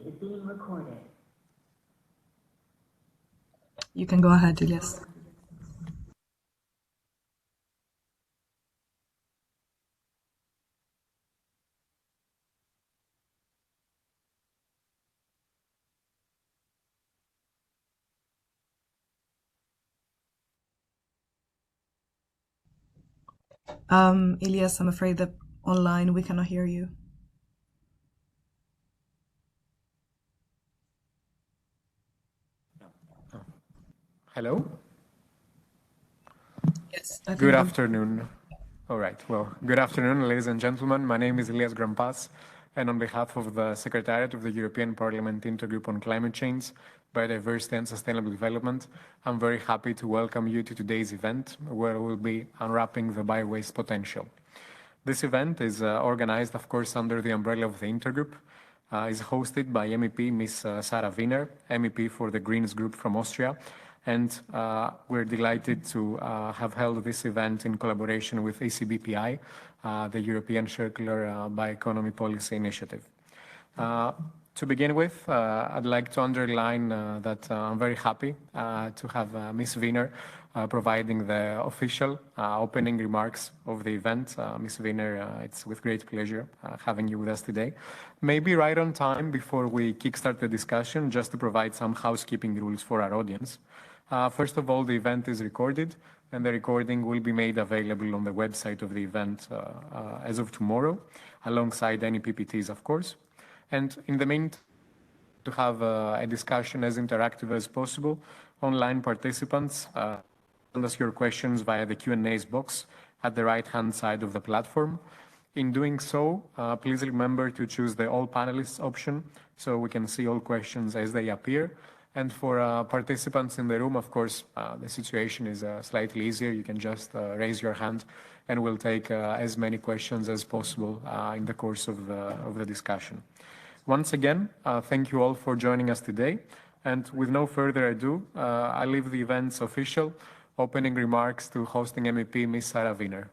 Is being recorded. You can go ahead, Elias. Elias, I'm afraid that online we cannot hear you. Hello? Yes, I think Good we- afternoon. All right, well, good afternoon, ladies and gentlemen. My name is Elias Grampas, and on behalf of the Secretariat of the European Parliament Intergroup on Climate Change, Biodiversity and Sustainable Development, I'm very happy to welcome you to today's event, where we'll be unwrapping the biowaste potential. This event is organized, of course, under the umbrella of the Intergroup. Is hosted by MEP Ms. Sarah Wiener, MEP for the Greens Group from Austria, and we're delighted to have held this event in collaboration with ECBPI, the European Circular Bioeconomy Policy Initiative. To begin with, I'd like to underline that I'm very happy to have Ms. Wiener providing the official opening remarks of the event. Ms. Wiener, it's with great pleasure having you with us today. Maybe right on time before we kickstart the discussion, just to provide some housekeeping rules for our audience. First of all, the event is recorded, and the recording will be made available on the website of the event as of tomorrow, alongside any PPTs, of course. And in the meantime, to have a discussion as interactive as possible, online participants send us your questions via the Q&As box at the right-hand side of the platform. In doing so, please remember to choose the all panelists option so we can see all questions as they appear. And for participants in the room, of course, the situation is slightly easier. You can just raise your hand and we'll take as many questions as possible in the course of the discussion. Once again, thank you all for joining us today. And with no further ado, I leave the event's official opening remarks to hosting MEP Ms. Sarah Wiener.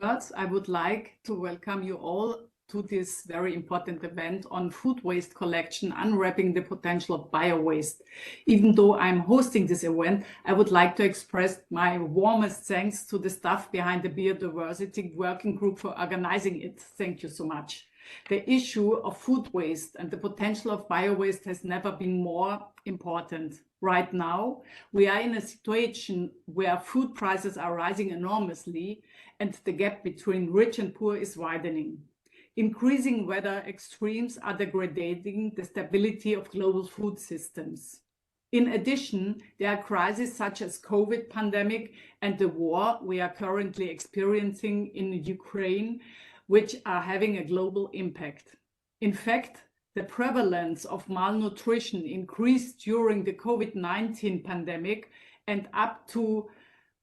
Words, I would like to welcome you all to this very important event on food waste collection, unwrapping the potential of biowaste. Even though I'm hosting this event, I would like to express my warmest thanks to the staff behind the Biodiversity Working Group for organizing it. Thank you so much. The issue of food waste and the potential of biowaste has never been more important. Right now, we are in a situation where food prices are rising enormously and the gap between rich and poor is widening. Increasing weather extremes are degrading the stability of global food systems. In addition, there are crises such as COVID pandemic and the war we are currently experiencing in Ukraine, which are having a global impact. In fact, the prevalence of malnutrition increased during the COVID-19 pandemic, and up to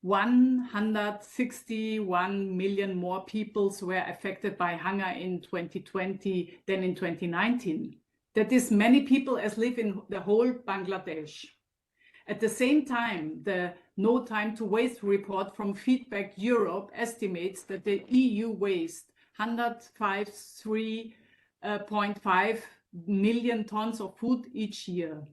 161 million more people were affected by hunger in 2020 than in 2019. That is many people as live in the whole Bangladesh. At the same time, the No Time to Waste report from Feedback Europe estimates that the EU wastes 153.5 million tons of food each year.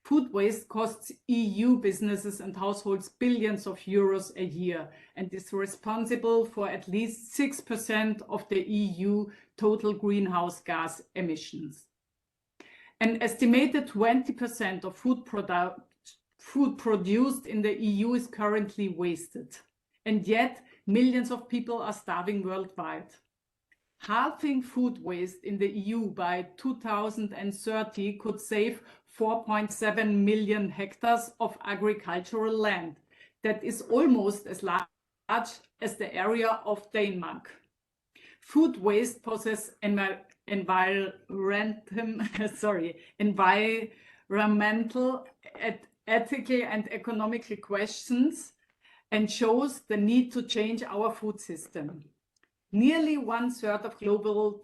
Food waste costs EU businesses and households billions of euros a year and is responsible for at least 6% of the EU total greenhouse gas emissions. An estimated 20% of food produced in the EU is currently wasted, and yet millions of people are starving worldwide. Halving food waste in the EU by 2030 could save 4.7 million hectares of agricultural land. That is almost as large as the area of Denmark. Food waste poses environmental, ethical and economical questions and shows the need to change our food system. Nearly 1/3 of global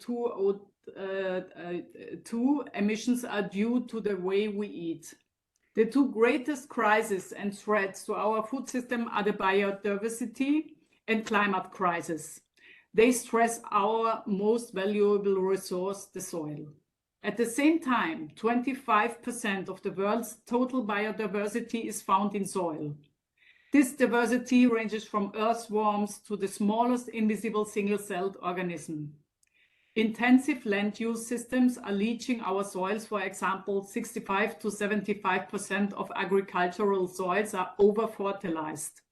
CO2 emissions are due to the way we eat. The two greatest crises and threats to our food system are the biodiversity and climate crisis. They stress our most valuable resource, the soil. At the same time, 25% of the world's total biodiversity is found in soil. This diversity ranges from earthworms to the smallest invisible single-celled organism. Intensive land use systems are leaching our soils. For example, 65 to 75% of agricultural soils are over-fertilized.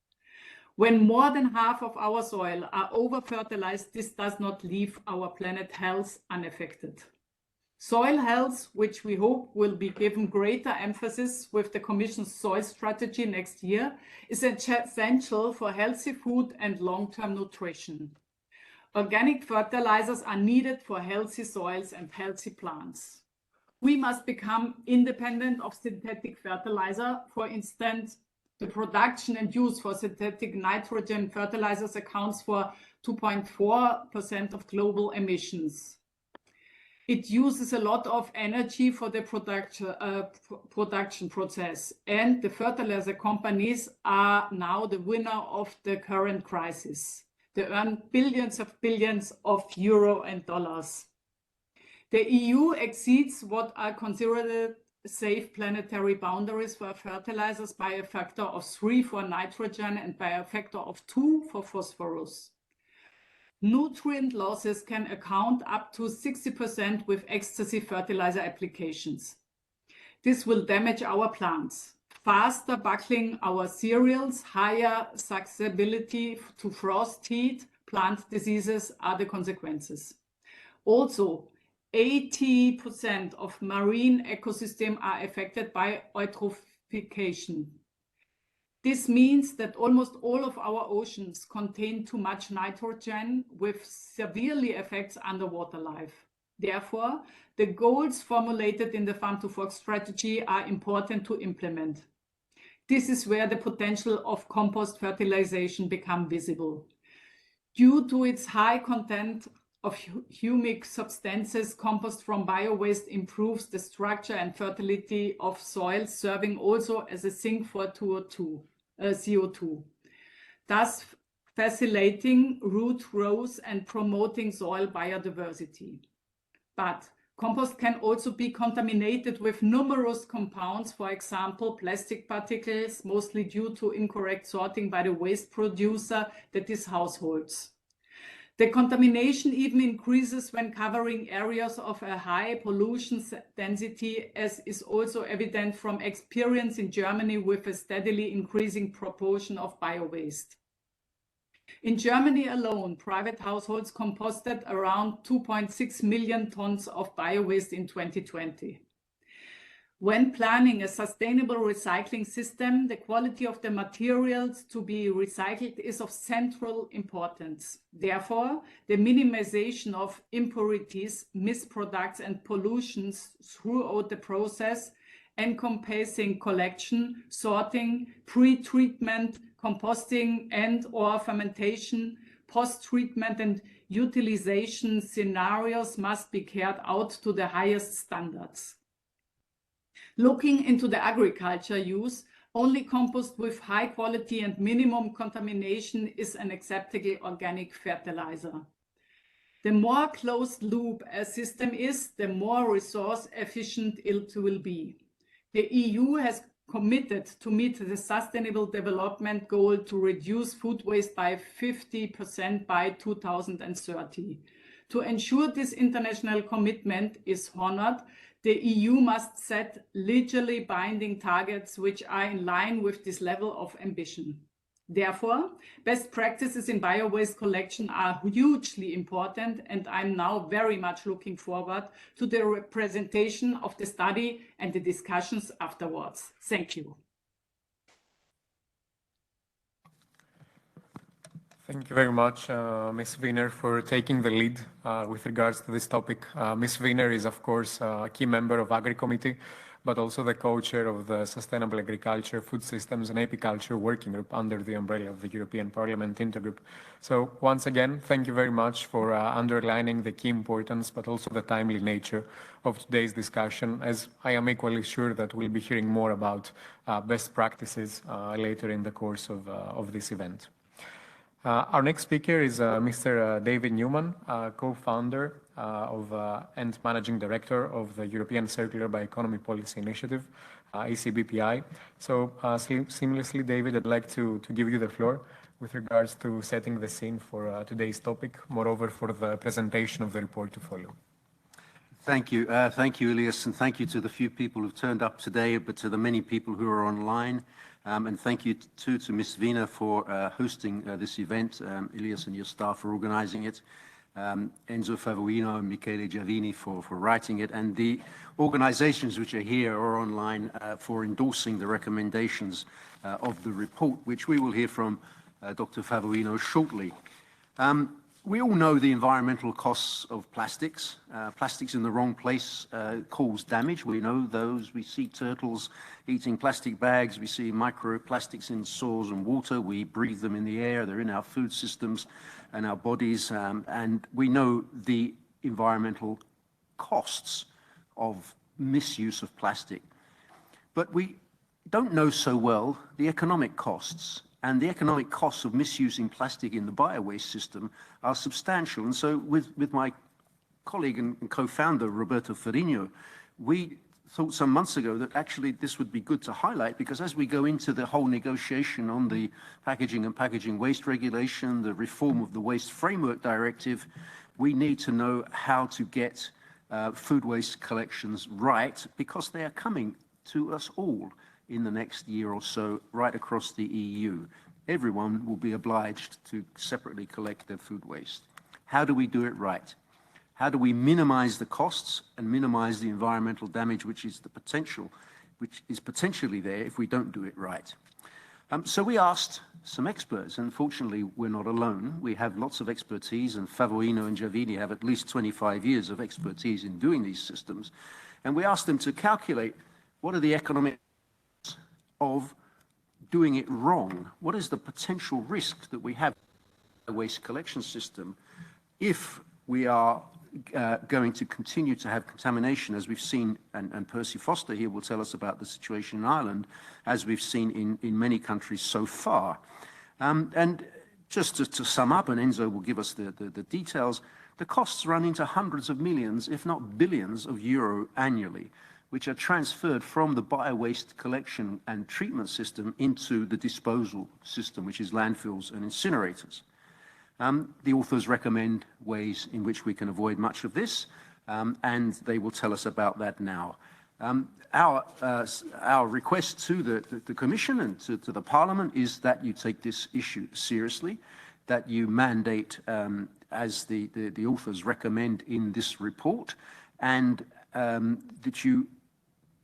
When more than half of our soil are over-fertilized, this does not leave our planet health unaffected. Soil health, which we hope will be given greater emphasis with the Commission's soil strategy next year, is essential for healthy food and long-term nutrition. Organic fertilizers are needed for healthy soils and healthy plants. We must become independent of synthetic fertilizer. For instance, the production and use for synthetic nitrogen fertilizers accounts for 2.4% of global emissions. It uses a lot of energy for the production process, and the fertilizer companies are now the winner of the current crisis. They earn billions of euro and dollars. The EU exceeds what are considered safe planetary boundaries for fertilizers by a factor of 3 for nitrogen and by a factor of 2 for phosphorus. Nutrient losses can account up to 60% with excessive fertilizer applications. This will damage our plants. Faster buckling our cereals, higher susceptibility to frost heat, plant diseases are the consequences. Also, 80% of marine ecosystems are affected by eutrophication. This means that almost all of our oceans contain too much nitrogen, with severely affects underwater life. Therefore, the goals formulated in the Farm to Fork strategy are important to implement. This is where the potential of compost fertilization becomes visible. Due to its high content of humic substances, compost from biowaste improves the structure and fertility of soil, serving also as a sink for CO2, thus facilitating root growth and promoting soil biodiversity. But compost can also be contaminated with numerous compounds, for example, plastic particles, mostly due to incorrect sorting by the waste producer, that is households. The contamination even increases when covering areas of a high pollution density, as is also evident from experience in Germany with a steadily increasing proportion of biowaste. In Germany alone, private households composted around 2.6 million tons of biowaste in 2020. When planning a sustainable recycling system, the quality of the materials to be recycled is of central importance. Therefore, the minimization of impurities, misproducts, and pollutions throughout the process, encompassing collection, sorting, pre-treatment, composting, and/or fermentation, post-treatment, and utilization scenarios must be carried out to the highest standards. Looking into the agriculture use, only compost with high quality and minimum contamination is an acceptable organic fertilizer. The more closed loop a system is, the more resource efficient it will be. The EU has committed to meet the Sustainable Development Goal to reduce food waste by 50% by 2030. To ensure this international commitment is honored, the EU must set legally binding targets which are in line with this level of ambition. Therefore, best practices in biowaste collection are hugely important, and I'm now very much looking forward to the presentation of the study and the discussions afterwards. Thank you. Thank you very much, Ms. Wiener, for taking the lead with regards to this topic. Ms. Wiener is, of course, a key member of Agri Committee, but also the co-chair of the Sustainable Agriculture, Food Systems and Apiculture Working Group under the umbrella of the European Parliament Intergroup. So once again, thank you very much for underlining the key importance, but also the timely nature of today's discussion, as I am equally sure that we'll be hearing more about best practices later in the course of this event. Our next speaker is Mr. David Newman, co-founder and managing director of the European Circular Bioeconomy Policy Initiative, ECBPI. So seamlessly, David, I'd like to give you the floor with regards to setting the scene for today's topic, moreover for the presentation of the report to follow. Thank you, Elias, and thank you to the few people who've turned up today, but to the many people who are online. And thank you too to Ms. Wiener for hosting this event, Elias and your staff for organizing it, Enzo Favoino and Michele Giavini for writing it, and the organizations which are here or online for endorsing the recommendations of the report, which we will hear from Dr. Favoino shortly. We all know the environmental costs of plastics. Plastics in the wrong place cause damage. We know those. We see turtles eating plastic bags. We see microplastics in soils and water. We breathe them in the air. They're in our food systems and our bodies. And we know the environmental costs of misuse of plastic. But we don't know so well the economic costs. And the economic costs of misusing plastic in the biowaste system are substantial. And so with my colleague and co-founder, Roberto Ferrigno, we thought some months ago that actually this would be good to highlight, because as we go into the whole negotiation on the packaging and packaging waste regulation, the reform of the Waste Framework Directive, we need to know how to get food waste collections right, because they are coming to us all in the next year or so, right across the EU. Everyone will be obliged to separately collect their food waste. How do we do it right? How do we minimize the costs and minimize the environmental damage, which is potentially there if we don't do it right? So we asked some experts, and fortunately we're not alone. We have lots of expertise, and Favoino and Giavini have at least 25 years of expertise in doing these systems. And we asked them to calculate what are the economic of doing it wrong. What is the potential risk that we have in the waste collection system if we are going to continue to have contamination, as we've seen, and Percy Foster here will tell us about the situation in Ireland, as we've seen in many countries so far. And just to sum up, and Enzo will give us the details, the costs run into hundreds of millions, if not billions of euro annually, which are transferred from the biowaste collection and treatment system into the disposal system, which is landfills and incinerators. The authors recommend ways in which we can avoid much of this, and they will tell us about that now. Our request to the Commission and to the Parliament is that you take this issue seriously, that you mandate, as the authors recommend in this report, and that you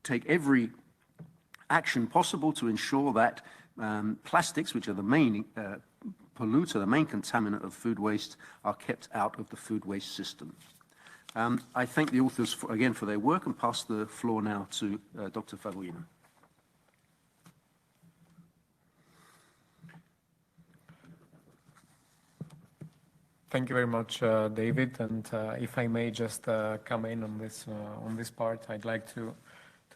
take every action possible to ensure that plastics, which are the main polluter, the main contaminant of food waste, are kept out of the food waste system. I thank the authors again for their work and pass the floor now to Dr. Favoino. Thank you very much, David. And if I may just come in on this part, I'd like to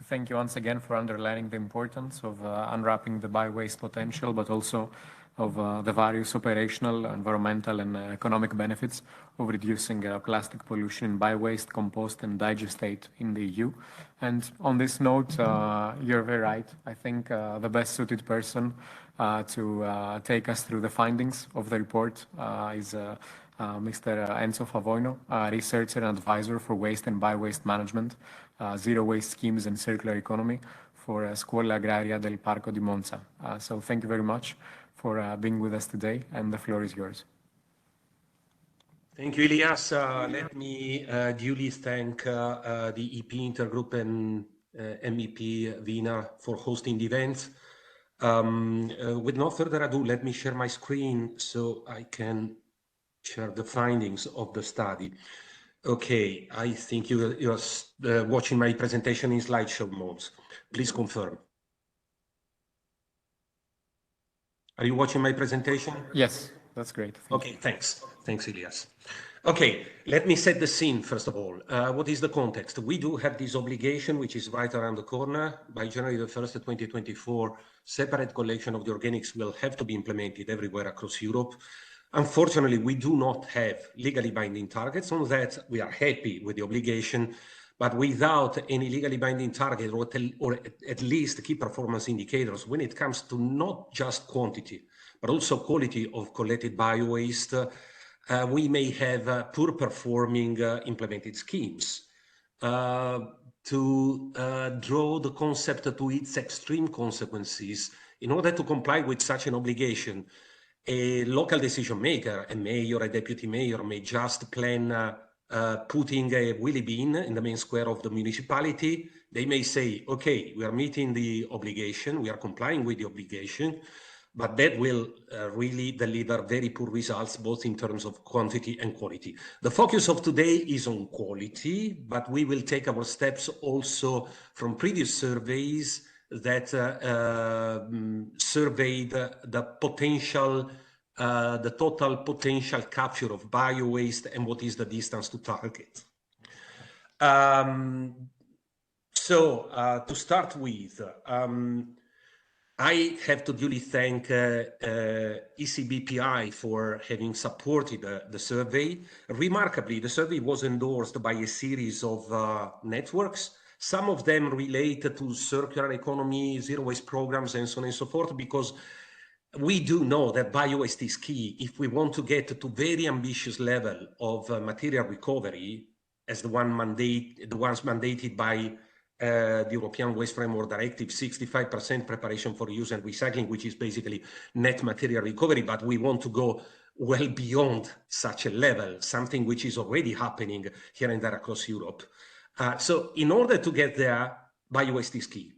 thank you once again for underlining the importance of unwrapping the biowaste potential, but also of the various operational, environmental, and economic benefits of reducing plastic pollution in biowaste, compost, and digestate in the EU. And on this note, you're very right. I think the best suited person to take us through the findings of the report is Mr. Enzo Favoino, researcher and advisor for waste and biowaste management, zero waste schemes and circular economy for Scuola Agraria del Parco di Monza. So thank you very much for being with us today, and the floor is yours. Thank you, Elias. Let me duly thank the EP Intergroup and MEP Wiener for hosting the event. With no further ado, let me share my screen so I can share the findings of the study. Okay, I think you're watching my presentation in slideshow mode. Please confirm. Are you watching my presentation? Yes, that's great. Okay, thanks. Thanks, Elias. Okay, let me set the scene first of all. What is the context? We do have this obligation, which is right around the corner. By January the 1st, 2024, separate collection of the organics will have to be implemented everywhere across Europe. Unfortunately, we do not have legally binding targets. On that, we are happy with the obligation, but without any legally binding target or at least key performance indicators when it comes to not just quantity, but also quality of collected biowaste, we may have poor performing implemented schemes. To draw the concept to its extreme consequences, in order to comply with such an obligation, a local decision maker, a mayor, a deputy mayor, may just plan putting a wheelie bin in the main square of the municipality. They may say, okay, we are meeting the obligation, we are complying with the obligation, but that will really deliver very poor results, both in terms of quantity and quality. The focus of today is on quality, but we will take our steps also from previous surveys that surveyed the potential, the total potential capture of biowaste and what is the distance to target. To start with, I have to duly thank ECBPI for having supported the survey. Remarkably, the survey was endorsed by a series of networks. Some of them relate to circular economy, zero waste programs, and so on and so forth, because we do know that biowaste is key if we want to get to very ambitious level of material recovery, as the ones mandated by the European Waste Framework Directive, 65% preparation for use and recycling, which is basically net material recovery, but we want to go well beyond such a level, something which is already happening here and there across Europe. So in order to get there, biowaste is key.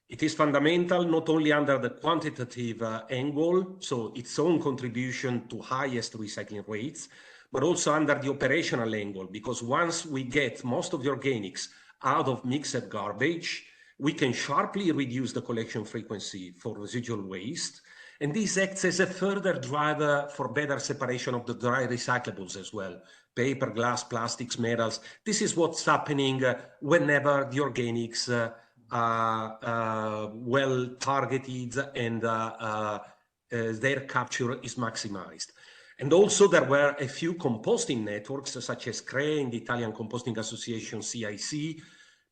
It is fundamental not only under the quantitative angle, so its own contribution to highest recycling rates, but also under the operational angle, because once we get most of the organics out of mixed garbage, we can sharply reduce the collection frequency for residual waste. And this acts as a further driver for better separation of the dry recyclables as well. Paper, glass, plastics, metals. This is what's happening whenever the organics are well targeted and their capture is maximized. And also there were a few composting networks such as CRE and the Italian Composting Association CIC,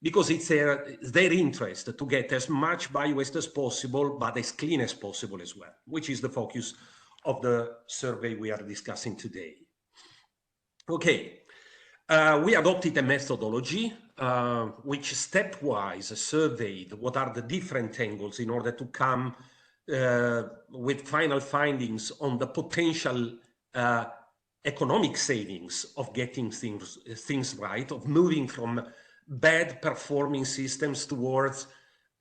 because it's their interest to get as much biowaste as possible, but as clean as possible as well, which is the focus of the survey we are discussing today. Okay, we adopted a methodology which stepwise surveyed what are the different angles in order to come with final findings on the potential economic savings of getting things right, of moving from bad performing systems towards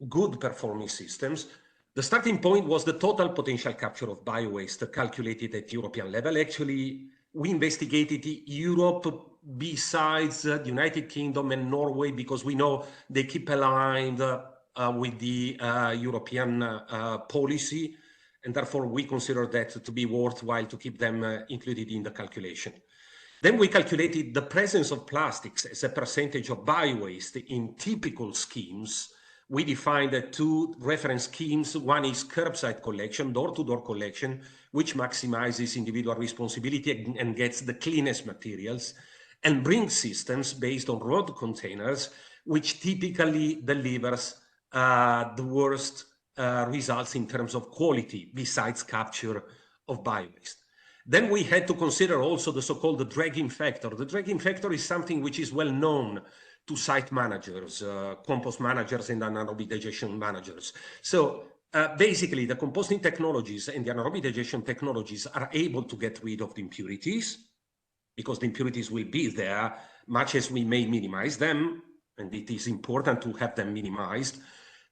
good performing systems. The starting point was the total potential capture of biowaste calculated at European level. Actually, we investigated Europe besides the United Kingdom and Norway, because we know they keep aligned with the European policy, and therefore we consider that to be worthwhile to keep them included in the calculation. Then we calculated the presence of plastics as a percentage of biowaste in typical schemes. We defined two reference schemes. One is curbside collection, door-to-door collection, which maximizes individual responsibility and gets the cleanest materials, and bring systems based on road containers, which typically delivers the worst results in terms of quality, besides capture of biowaste. Then we had to consider also the so-called dragging factor. The dragging factor is something which is well known to site managers, compost managers, and anaerobic digestion managers. So basically, the composting technologies and the anaerobic digestion technologies are able to get rid of the impurities, because the impurities will be there, much as we may minimize them, and it is important to have them minimized.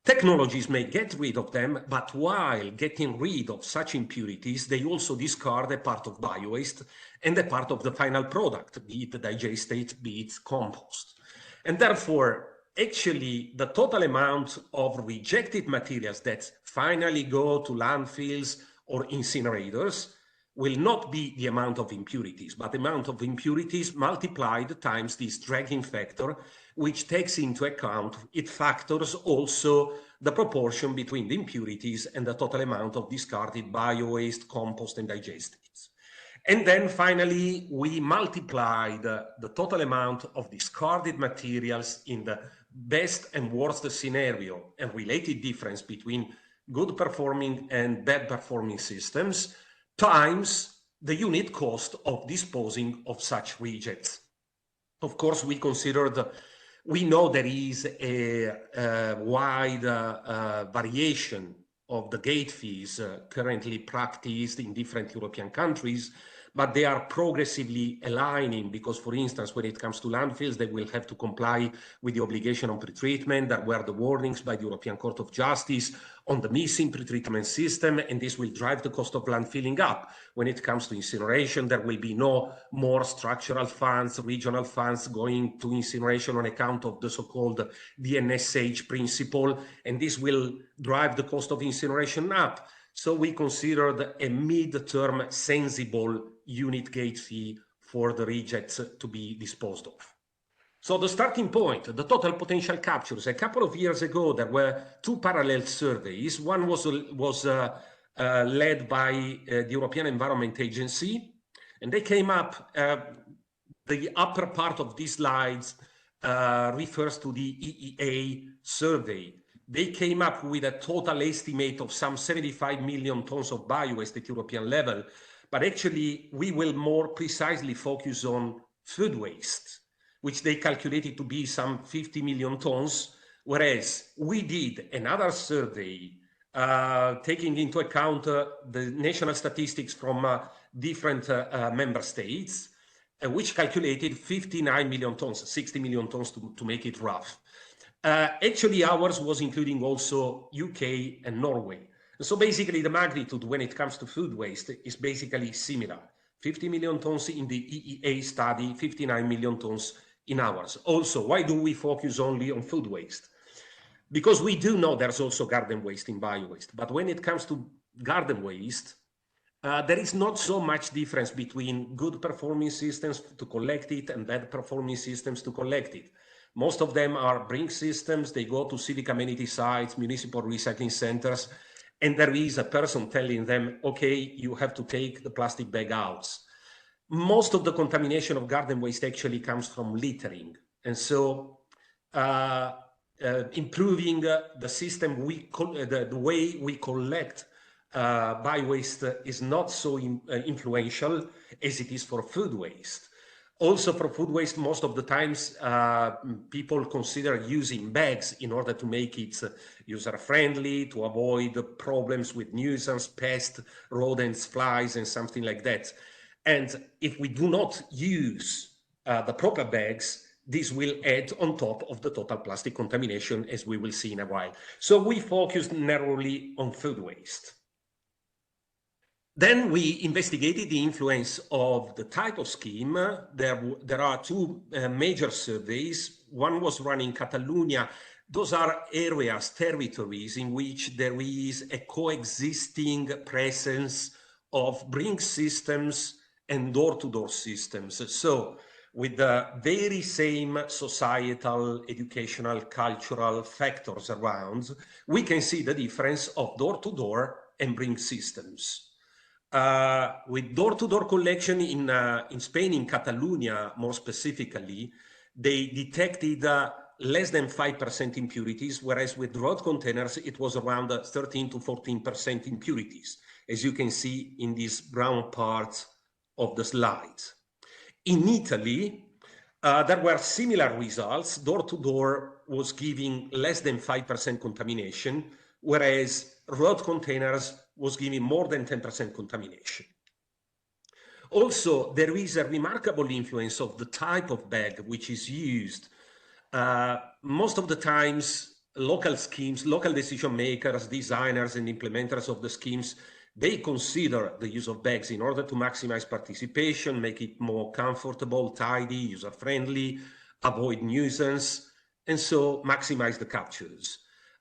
Technologies may get rid of them, but while getting rid of such impurities, they also discard a part of biowaste and a part of the final product, be it digestate, be it compost. And therefore, actually, the total amount of rejected materials that finally go to landfills or incinerators will not be the amount of impurities, but the amount of impurities multiplied times this dragging factor, which takes into account, it factors also the proportion between the impurities and the total amount of discarded biowaste, compost, and digestates. And then finally, we multiplied the total amount of discarded materials in the best and worst scenario and related difference between good performing and bad performing systems times the unit cost of disposing of such rejects. Of course, we know there is a wide variation of the gate fees currently practiced in different European countries, but they are progressively aligning because, for instance, when it comes to landfills, they will have to comply with the obligation on pretreatment. There were the warnings by the European Court of Justice on the missing pretreatment system, and this will drive the cost of landfilling up. When it comes to incineration, there will be no more structural funds, regional funds going to incineration on account of the so-called DNSH principle, and this will drive the cost of incineration up. So we considered a mid-term sensible unit gate fee for the rejects to be disposed of. So the starting point, the total potential captures. A couple of years ago, there were two parallel surveys. One was led by the European Environment Agency, and they came up, the upper part of these slides refers to the EEA survey. They came up with a total estimate of some 75 million tons of biowaste at European level, but actually we will more precisely focus on food waste, which they calculated to be some 50 million tons, whereas we did another survey taking into account the national statistics from different member states, which calculated 59 million tons, 60 million tons to make it rough. Actually, ours was including also UK and Norway. So basically, the magnitude when it comes to food waste is basically similar. 50 million tons in the EEA study, 59 million tons in ours. Also, why do we focus only on food waste? Because we do know there's also garden waste in biowaste. But when it comes to garden waste, there is not so much difference between good performing systems to collect it and bad performing systems to collect it. Most of them are brink systems. They go to civic amenity sites, municipal recycling centers, and there is a person telling them, okay, you have to take the plastic bag out. Most of the contamination of garden waste actually comes from littering. And so improving the system, the way we collect biowaste is not so influential as it is for food waste. Also for food waste, most of the times people consider using bags in order to make it user-friendly, to avoid problems with nuisance, pests, rodents, flies, and something like that. And if we do not use the proper bags, this will add on top of the total plastic contamination, as we will see in a while. So we focused narrowly on food waste. Then we investigated the influence of the type of scheme. There are two major surveys. One was run in Catalonia. Those are areas, territories in which there is a coexisting presence of brink systems and door-to-door systems. So with the very same societal, educational, cultural factors around, we can see the difference of door-to-door and brink systems. With door-to-door collection in Spain, in Catalonia more specifically, they detected less than 5% impurities, whereas with road containers, it was around 13 to 14% impurities, as you can see in this brown part of the slide. In Italy, there were similar results. Door-to-door was giving less than 5% contamination, whereas road containers was giving more than 10% contamination. Also, there is a remarkable influence of the type of bag which is used. Most of the times, local schemes, local decision makers, designers, and implementers of the schemes, they consider the use of bags in order to maximize participation, make it more comfortable, tidy, user-friendly, avoid nuisance, and so maximize the captures.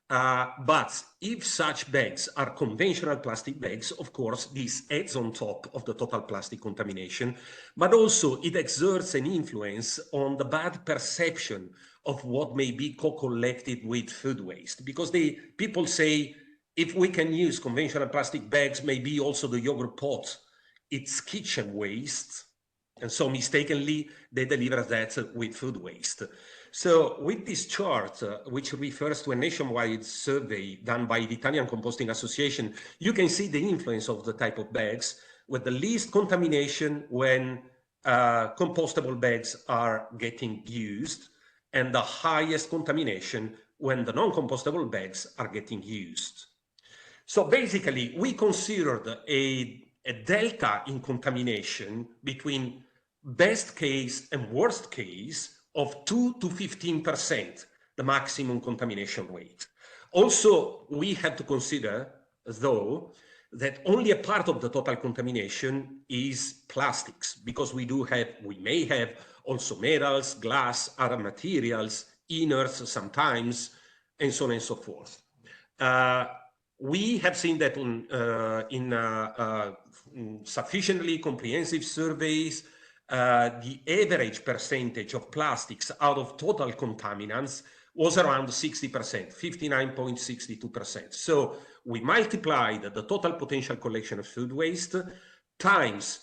But if such bags are conventional plastic bags, of course, this adds on top of the total plastic contamination, but also it exerts an influence on the bad perception of what may be co-collected with food waste. Because people say, if we can use conventional plastic bags, maybe also the yogurt pot it's kitchen waste. And so mistakenly, they deliver that with food waste. So with this chart, which refers to a nationwide survey done by the Italian Composting Association, you can see the influence of the type of bags with the least contamination when compostable bags are getting used, and the highest contamination when the non-compostable bags are getting used. So basically, we considered a delta in contamination between best case and worst case of 2 to 15%, the maximum contamination rate. Also, we had to consider, though, that only a part of the total contamination is plastics, because we may have also metals, glass, other materials, inerts sometimes, and so on and so forth. We have seen that in sufficiently comprehensive surveys, the average percentage of plastics out of total contaminants was around 60%, 59.62%. So we multiplied the total potential collection of food waste times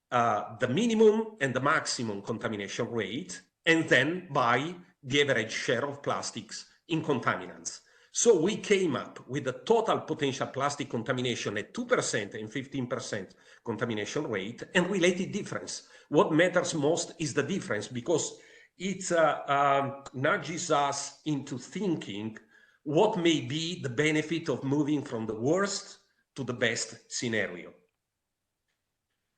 the minimum and the maximum contamination rate, and then by the average share of plastics in contaminants. So we came up with the total potential plastic contamination at 2% and 15% contamination rate and related difference. What matters most is the difference, because it nudges us into thinking what may be the benefit of moving from the worst to the best scenario.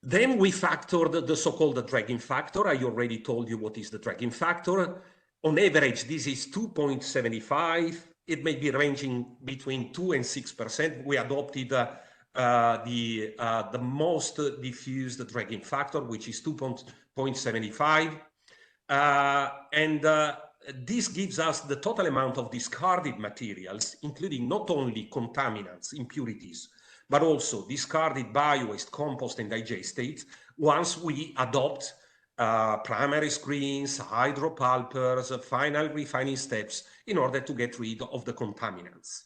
Then we factored the so-called dragging factor. I already told you what is the dragging factor. On average, this is 2.75. It may be ranging between 2 and 6%. We adopted the most diffused dragging factor, which is 2.75. This gives us the total amount of discarded materials, including not only contaminants, impurities, but also discarded biowaste, compost, and digestates, once we adopt primary screens, hydropulpers, final refining steps in order to get rid of the contaminants.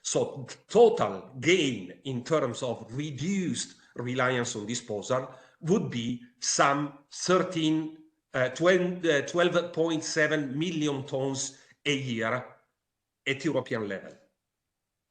So total gain in terms of reduced reliance on disposal would be some 12.7 million tons a year at European level.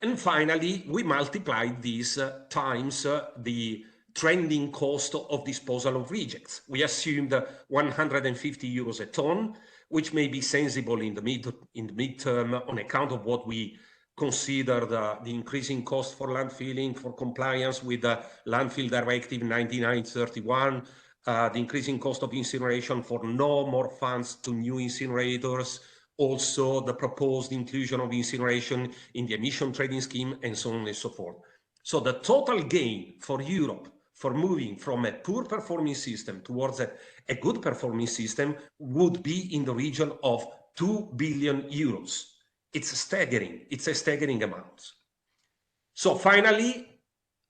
And finally, we multiplied these times the trending cost of disposal of rejects. We assumed 150 euros a ton, which may be sensible in the midterm on account of what we consider the increasing cost for landfilling, for compliance with the Landfill Directive 99/31, the increasing cost of incineration for no more funds to new incinerators, also the proposed inclusion of incineration in the emission trading scheme, and so on and so forth. So the total gain for Europe for moving from a poor performing system towards a good performing system would be in the region of 2 billion euros. It's staggering. It's a staggering amount. So finally,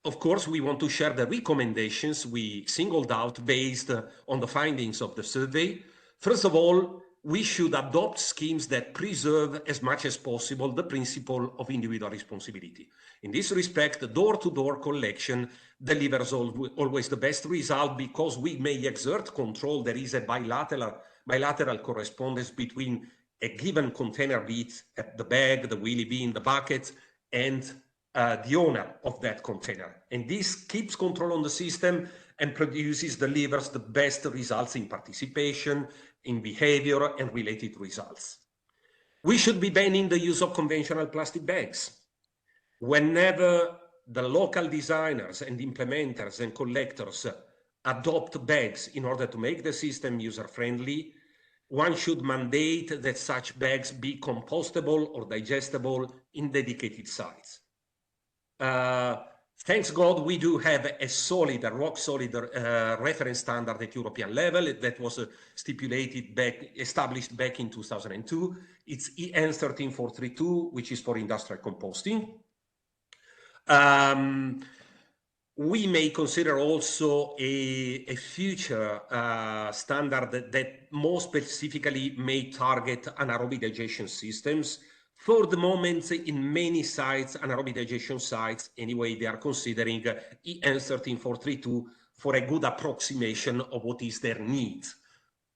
of course, we want to share the recommendations we singled out based on the findings of the survey. First of all, we should adopt schemes that preserve as much as possible the principle of individual responsibility. In this respect, the door-to-door collection delivers always the best result, because we may exert control. There is a bilateral correspondence between a given container, be it at the bag, the wheelie bin, the bucket, and the owner of that container. And this keeps control on the system and delivers the best results in participation, in behavior, and related results. We should be banning the use of conventional plastic bags. Whenever the local designers and implementers and collectors adopt bags in order to make the system user-friendly, one should mandate that such bags be compostable or digestible in dedicated sites. Thanks God, we do have a rock-solid reference standard at European level that was established back in 2002. It's EN 13432, which is for industrial composting. We may consider also a future standard that more specifically may target anaerobic digestion systems. For the moment, in many sites, anaerobic digestion sites, anyway, they are considering EN 13432 for a good approximation of what is their need,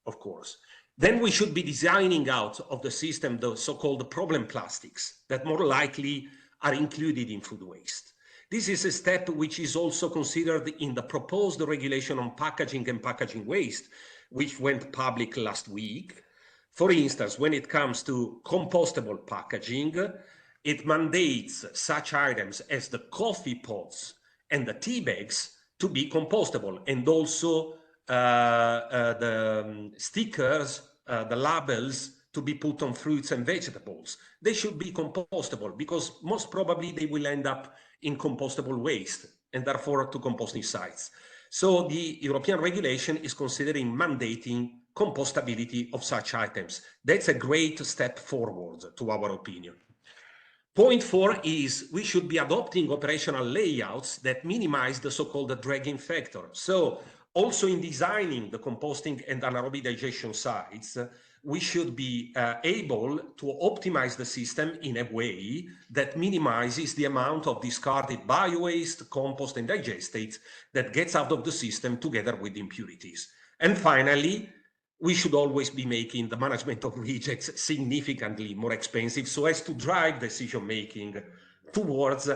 of course. Then we should be designing out of the system the so-called problem plastics that more likely are included in food waste. This is a step which is also considered in the proposed regulation on packaging and packaging waste, which went public last week. For instance, when it comes to compostable packaging, it mandates such items as the coffee pots and the tea bags to be compostable, and also the stickers, the labels to be put on fruits and vegetables. They should be compostable because most probably they will end up in compostable waste and therefore to composting sites. So the European regulation is considering mandating compostability of such items. That's a great step forward, to our opinion. Point 4 is we should be adopting operational layouts that minimize the so-called dragging factor. So also in designing the composting and anaerobic digestion sites, we should be able to optimize the system in a way that minimizes the amount of discarded biowaste, compost, and digestates that gets out of the system together with impurities. And finally, we should always be making the management of rejects significantly more expensive so as to drive decision-making towards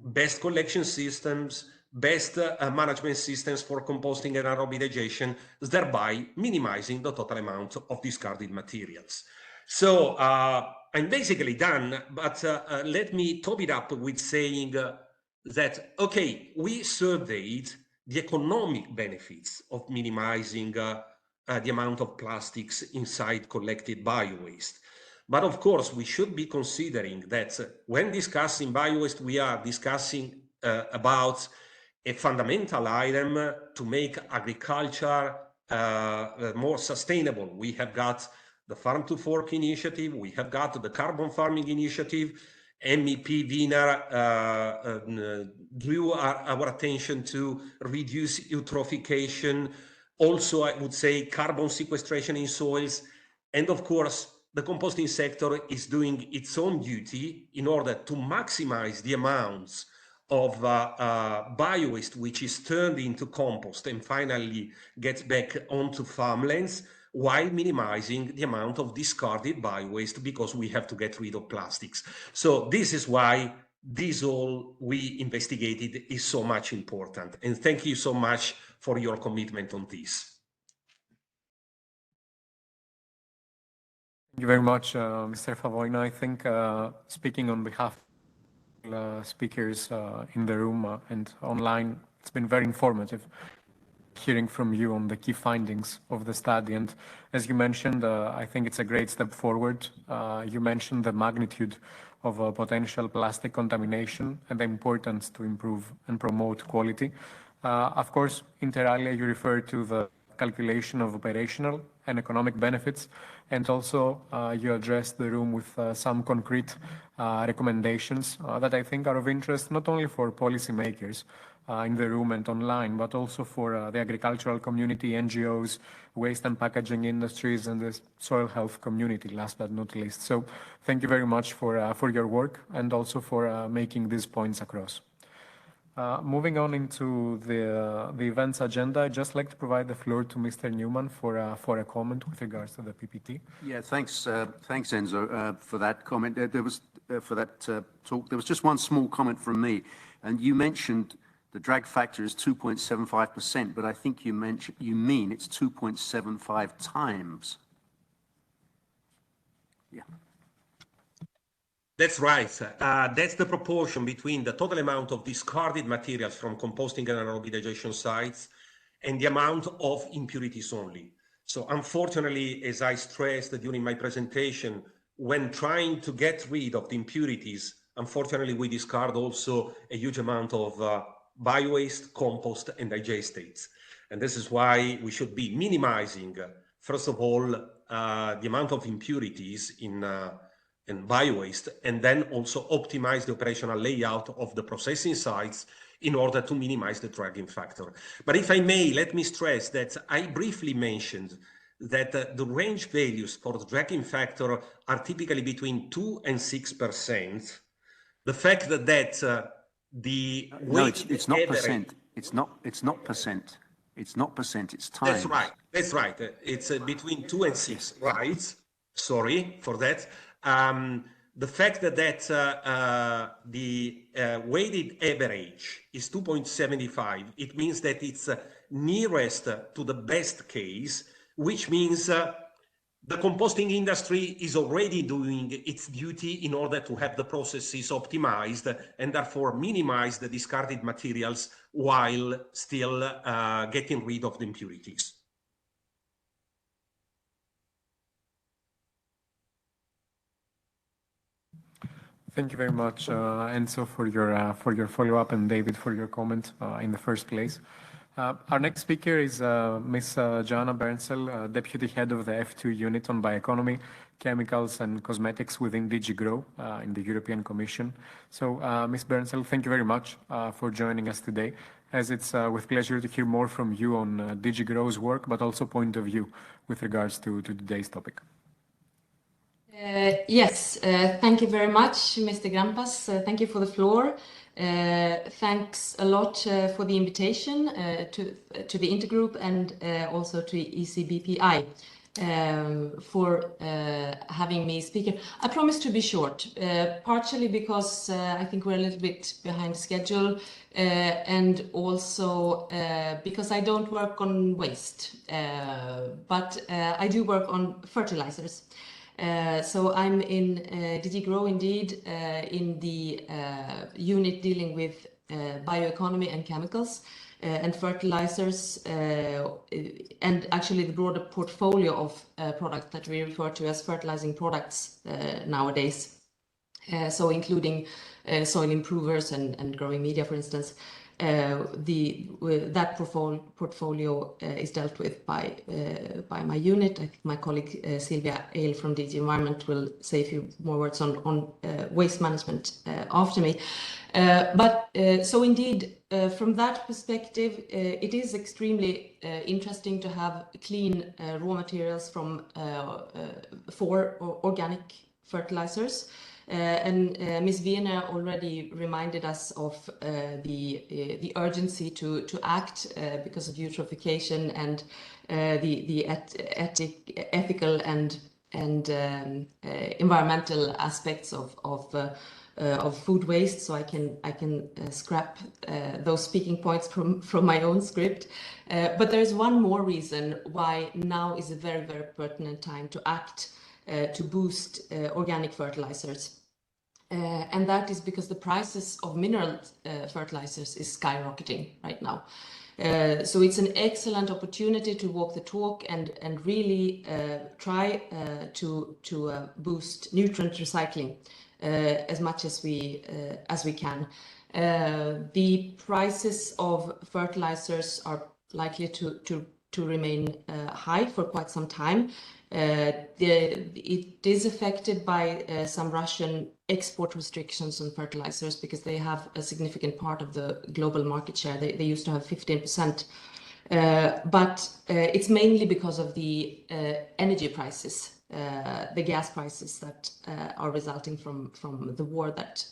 best collection systems, best management systems for composting and anaerobic digestion, thereby minimizing the total amount of discarded materials. So I'm basically done, but let me top it up with saying that, okay, we surveyed the economic benefits of minimizing the amount of plastics inside collected biowaste. But of course, we should be considering that when discussing biowaste, we are discussing about a fundamental item to make agriculture more sustainable. We have got the Farm to Fork initiative, we have got the carbon farming initiative. MEP Wiener drew our attention to reduce eutrophication. Also, I would say carbon sequestration in soils. And of course, the composting sector is doing its own duty in order to maximize the amounts of biowaste which is turned into compost and finally gets back onto farmlands, while minimizing the amount of discarded biowaste because we have to get rid of plastics. So this is why this all we investigated is so much important. And thank you so much for your commitment on this. Thank you very much, Mr. Favoina. I think speaking on behalf of speakers in the room and online, it's been very informative hearing from you on the key findings of the study. And as you mentioned, I think it's a great step forward. You mentioned the magnitude of potential plastic contamination and the importance to improve and promote quality. Of course, inter alia, you refer to the calculation of operational and economic benefits, and also you addressed the room with some concrete recommendations that I think are of interest not only for policymakers in the room and online, but also for the agricultural community, NGOs, waste and packaging industries, and the soil health community, last but not least. So thank you very much for your work and also for making these points across. Moving on into the event's agenda, I'd just like to provide the floor to Mr. Newman for a comment with regards to the PPT. Yeah, thanks, Enzo, for that comment. There was for that talk. There was just one small comment from me, and you mentioned the drag factor is 2.75%, but I think you mean it's 2.75 times. Yeah. That's right. That's the proportion between the total amount of discarded materials from composting and anaerobic digestion sites and the amount of impurities only. So unfortunately, as I stressed during my presentation, when trying to get rid of the impurities, unfortunately, we discard also a huge amount of biowaste, compost, and digestates. And this is why we should be minimizing, first of all, the amount of impurities in biowaste, and then also optimize the operational layout of the processing sites in order to minimize the dragging factor. But if I may, let me stress that I briefly mentioned that the range values for the dragging factor are typically between 2 and 6%. The fact that No, it's not percent. It's not percent. It's not percent, it's times. That's right. That's right. It's between 2 and 6, right? Sorry for that. The fact that the weighted average is 2.75, it means that it's nearest to the best case, which means the composting industry is already doing its duty in order to have the processes optimized and therefore minimize the discarded materials while still getting rid of the impurities. Thank you very much, Enzo, for your follow-up, and David for your comment in the first place. Our next speaker is Ms. Joanna Bernsel, Deputy Head of the F2 Unit on Bioeconomy, Chemicals and Cosmetics within DG GROW in the European Commission. So, Ms. Bernsel, thank you very much for joining us today, as it's with pleasure to hear more from you on DG GROW's work, but also point of view with regards to today's topic. Yes, thank you very much, Mr. Grampas. Thank you for the floor. Thanks a lot for the invitation to the intergroup and also to ECBPI for having me speak. I promise to be short, partially because I think we're a little bit behind schedule and also because I don't work on waste, but I do work on fertilizers. So I'm in DG GROW indeed, in the unit dealing with bioeconomy and chemicals and fertilizers, and actually the broader portfolio of products that we refer to as fertilizing products nowadays. So including soil improvers and growing media, for instance. That portfolio is dealt with by my unit. I think my colleague Sylvia Ale from DG Environment will say a few more words on waste management after me. So indeed, from that perspective, it is extremely interesting to have clean raw materials for organic fertilizers. And Ms. Wiener already reminded us of the urgency to act because of eutrophication and the ethical and environmental aspects of food waste. So I can scrap those speaking points from my own script. But there's one more reason why now is a very, very pertinent time to act to boost organic fertilizers. And that is because the prices of mineral fertilizers is skyrocketing right now. So it's an excellent opportunity to walk the talk and really try to boost nutrient recycling as much as we can. The prices of fertilizers are likely to remain high for quite some time. It is affected by some Russian export restrictions on fertilizers because they have a significant part of the global market share. They used to have 15%. But it's mainly because of the energy prices, the gas prices that are resulting from the war that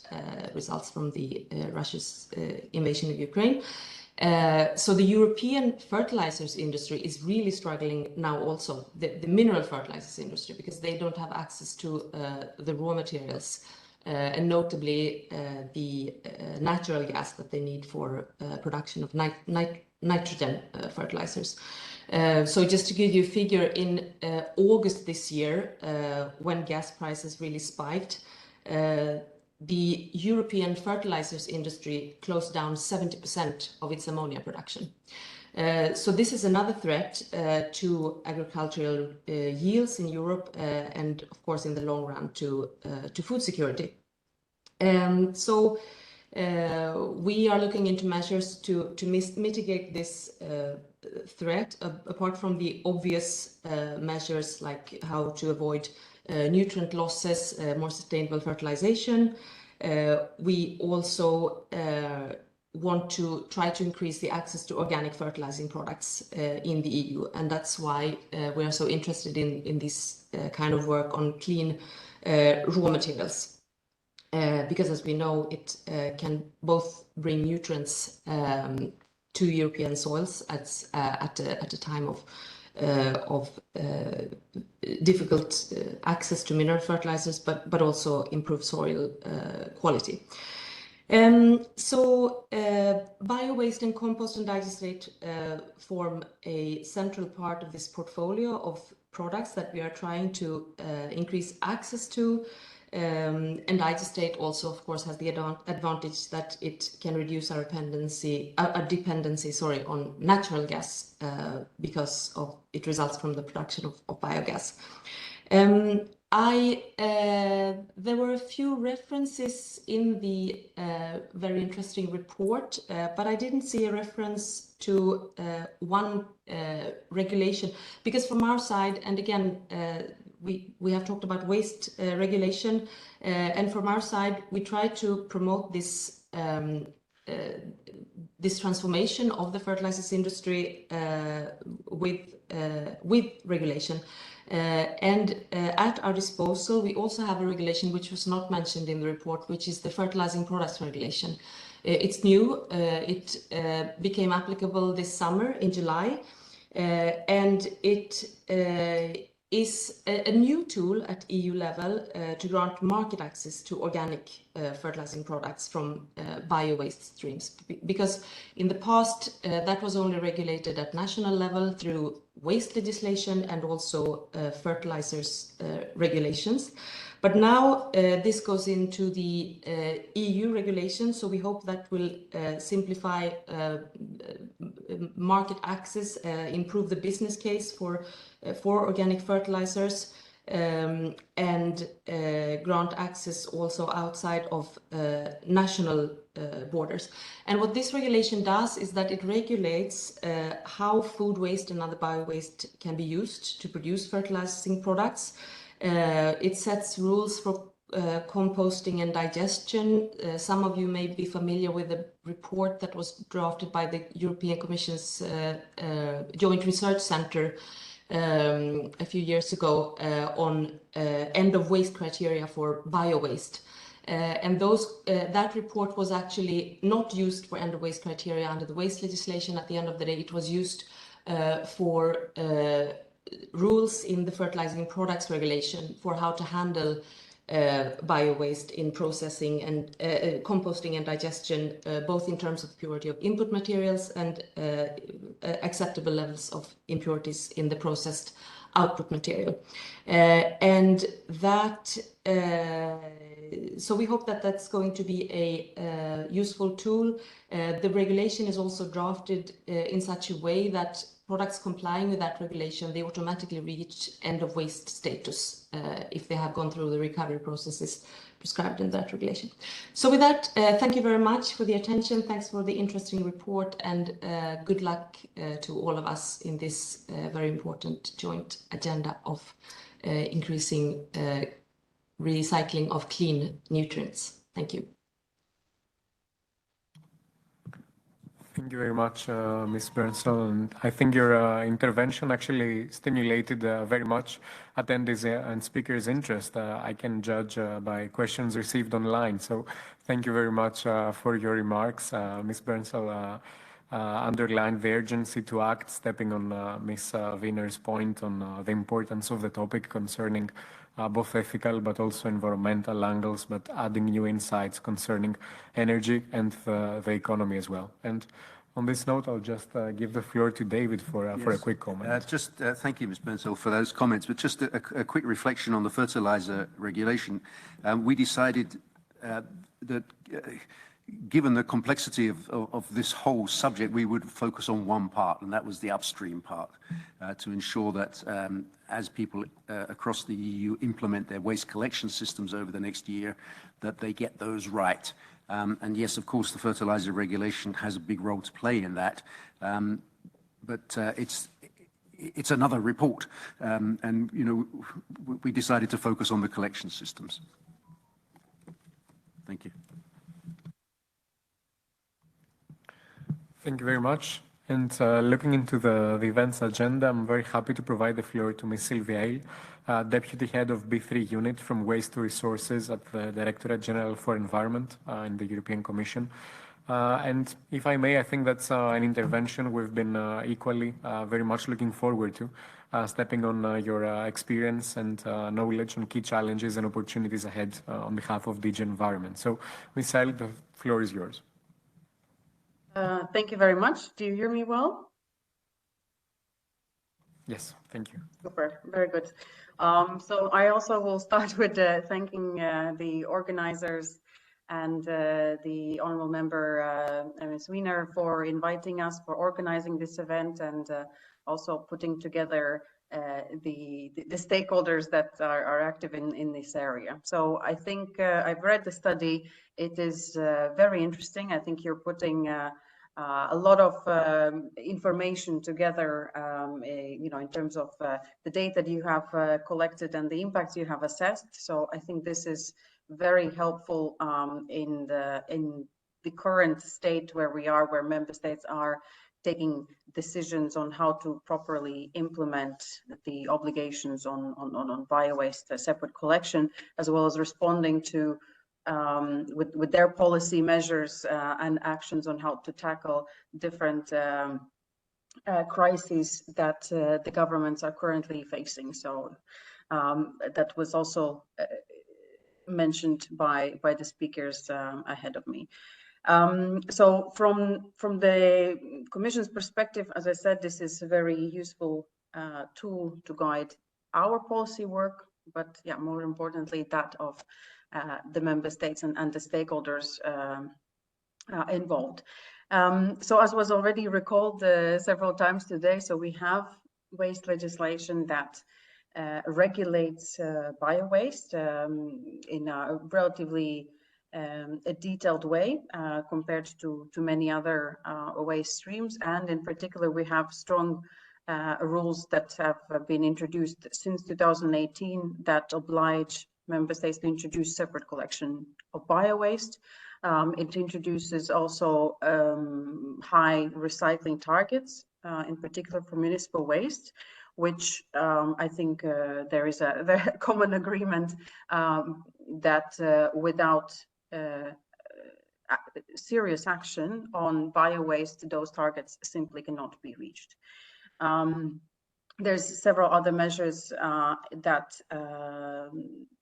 results from the Russia's invasion of Ukraine. So the European fertilizers industry is really struggling now also, the mineral fertilizers industry, because they don't have access to the raw materials and notably the natural gas that they need for production of nitrogen fertilizers. So just to give you a figure, in August this year, when gas prices really spiked, the European fertilizers industry closed down 70% of its ammonia production. So this is another threat to agricultural yields in Europe and of course in the long run to food security. So we are looking into measures to mitigate this threat, apart from the obvious measures like how to avoid nutrient losses, more sustainable fertilization. We also want to try to increase the access to organic fertilizing products in the EU, and that's why we are so interested in this kind of work on clean raw materials. Because as we know, it can both bring nutrients to European soils at a time of difficult access to mineral fertilizers, but also improve soil quality. Biowaste and compost and digestate form a central part of this portfolio of products that we are trying to increase access to. And digestate also, of course, has the advantage that it can reduce our dependency on natural gas because it results from the production of biogas. There were a few references in the very interesting report, but I didn't see a reference to one regulation, because from our side, and again, we have talked about waste regulation, and from our side, we try to promote this this transformation of the fertilizers industry with regulation. And at our disposal, we also have a regulation which was not mentioned in the report, which is the fertilizing products regulation. It's new. It became applicable this summer in July, and it is a new tool at EU level to grant market access to organic fertilizing products from bio-waste streams. Because in the past, that was only regulated at national level through waste legislation and also fertilizers regulations. But now this goes into the EU regulation, so we hope that will simplify market access, improve the business case for organic fertilizers, and grant access also outside of national borders. And what this regulation does is that it regulates how food waste and other bio-waste can be used to produce fertilizing products. It sets rules for composting and digestion. Some of you may be familiar with the report that was drafted by the European Commission's Joint Research Centre a few years ago on end of waste criteria for bio-waste. And that report was actually not used for end of waste criteria under the waste legislation. At the end of the day, it was used for rules in the fertilizing products regulation for how to handle bio-waste in processing and composting and digestion, both in terms of purity of input materials and acceptable levels of impurities in the processed output material. And that, so we hope that that's going to be a useful tool. The regulation is also drafted in such a way that products complying with that regulation, they automatically reach end of waste status if they have gone through the recovery processes prescribed in that regulation. So with that, thank you very much for the attention. Thanks for the interesting report, and good luck to all of us in this very important joint agenda of increasing recycling of clean nutrients. Thank you. Thank you very much, Ms. Bernstein. And I think your intervention actually stimulated very much attendees and speakers' interest. I can judge by questions received online. So thank you very much for your remarks. Ms. Bernstein underlined the urgency to act, stepping on Ms. Wiener's point on the importance of the topic concerning both ethical but also environmental angles, but adding new insights concerning energy and the economy as well. And on this note, I'll just give the floor to David for a quick comment. Thank you, Ms. Bensel, for those comments. But just a quick reflection on the fertilizer regulation. We decided that given the complexity of this whole subject, we would focus on one part, and that was the upstream part, to ensure that as people across the EU implement their waste collection systems over the next year, that they get those right. And yes, of course, the fertilizer regulation has a big role to play in that, but it's another report, and you know, we decided to focus on the collection systems. Thank you. Thank you very much. And looking into the event's agenda, I'm very happy to provide the floor to Ms. Sylvia Eil, Deputy Head of B3 Unit from Waste to Resources at the Directorate General for Environment in the European Commission. And if I may, I think that's an intervention we've been equally very much looking forward to, stepping on your experience and knowledge on key challenges and opportunities ahead on behalf of DG Environment. So, Ms. Seil, the floor is yours. Thank you very much. Do you hear me well? Yes, thank you. Super, very good. So I also will start with thanking the organizers and the honorable member, Ms. Wiener, for inviting us, for organizing this event, and also putting together the stakeholders that are active in this area. So I think I've read the study. It is very interesting. I think you're putting a lot of information together, you know, in terms of the data that you have collected and the impacts you have assessed. So I think this is very helpful in the current state where we are, where member states are taking decisions on how to properly implement the obligations on biowaste separate collection, as well as responding to with their policy measures and actions on how to tackle different crises that the governments are currently facing. So that was also mentioned by the speakers ahead of me. So from the Commission's perspective, as I said, this is a very useful tool to guide our policy work, but yeah, more importantly, that of the member states and the stakeholders involved. So as was already recalled several times today, so we have waste legislation that regulates biowaste in a relatively a detailed way compared to many other waste streams. And in particular, we have strong rules that have been introduced since 2018 that oblige member states to introduce separate collection of biowaste. It introduces also high recycling targets, in particular for municipal waste, which I think there is a common agreement that without serious action on biowaste, those targets simply cannot be reached. There's several other measures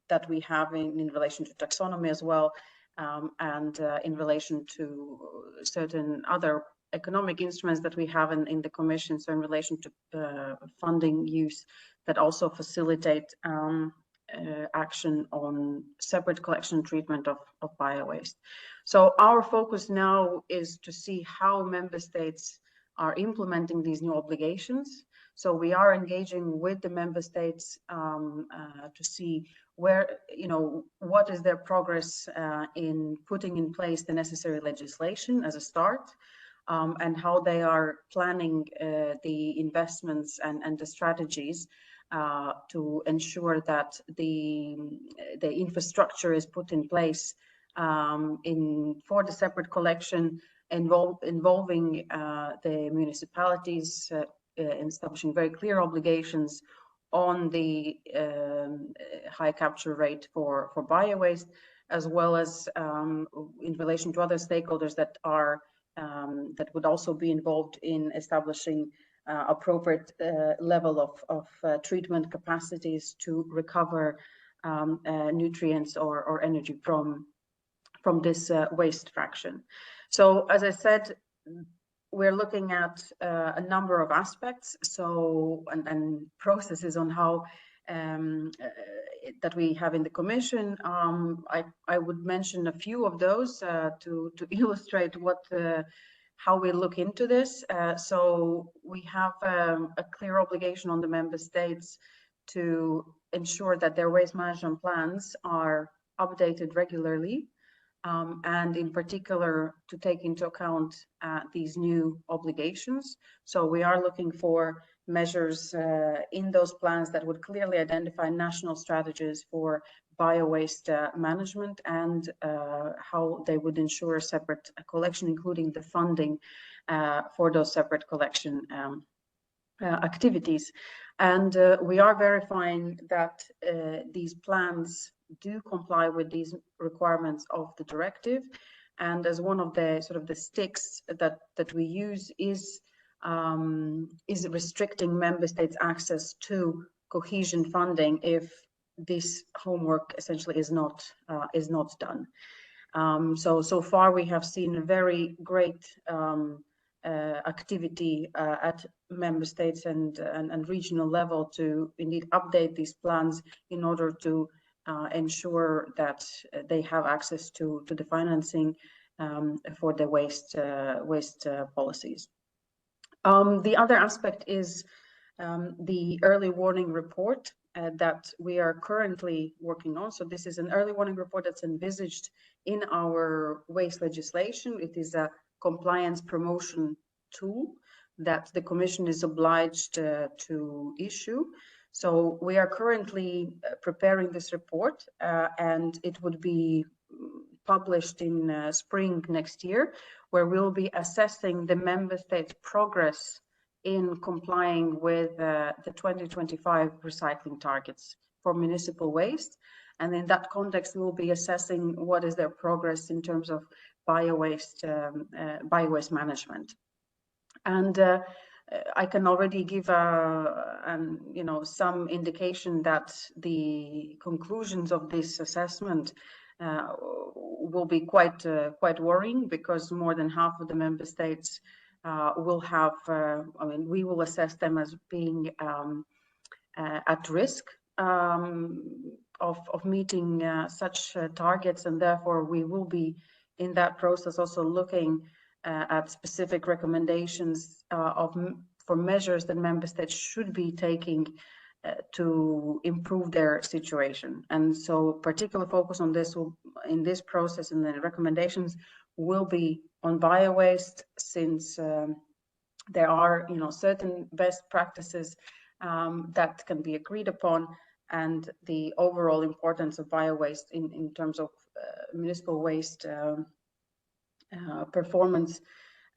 that we have in relation to taxonomy as well, and in relation to certain other economic instruments that we have in the Commission, so in relation to funding use that also facilitate action on separate collection and treatment of biowaste. So our focus now is to see how member states are implementing these new obligations. So we are engaging with the member states to see where, you know, what is their progress in putting in place the necessary legislation as a start, and how they are planning the investments and the strategies to ensure that the infrastructure is put in place for the separate collection involving the municipalities, in establishing very clear obligations on the high capture rate for biowaste, as well as in relation to other stakeholders that are that would also be involved in establishing appropriate level of treatment capacities to recover nutrients or energy from this waste fraction. So as I said, we're looking at a number of aspects, so and processes on how that we have in the Commission. I would mention a few of those to illustrate what how we look into this. So we have a clear obligation on the member states to ensure that their waste management plans are updated regularly, and in particular to take into account these new obligations. So we are looking for measures in those plans that would clearly identify national strategies for biowaste management and how they would ensure separate collection, including the funding for those separate collection activities. And we are verifying that these plans do comply with these requirements of the directive. And as one of the sort of the sticks that we use is restricting member states' access to cohesion funding if this homework essentially is not done. So far we have seen a very great activity at member states and regional level to indeed update these plans in order to ensure that they have access to the financing for the waste policies. The other aspect is the early warning report that we are currently working on. So this is an early warning report that's envisaged in our waste legislation. It is a compliance promotion tool that the Commission is obliged to issue. So we are currently preparing this report and it would be published in spring next year, where we'll be assessing the member states' progress in complying with the 2025 recycling targets for municipal waste. And in that context, we'll be assessing what is their progress in terms of biowaste management. And I can already give some indication that the conclusions of this assessment will be quite worrying, because more than half of the member states will have, we will assess them as being at risk of meeting such targets, and therefore we will be in that process also looking at specific recommendations for measures that member states should be taking to improve their situation. And so particular focus on this in this process, and the recommendations will be on biowaste, since there are certain best practices that can be agreed upon, and the overall importance of biowaste in terms of municipal waste performance.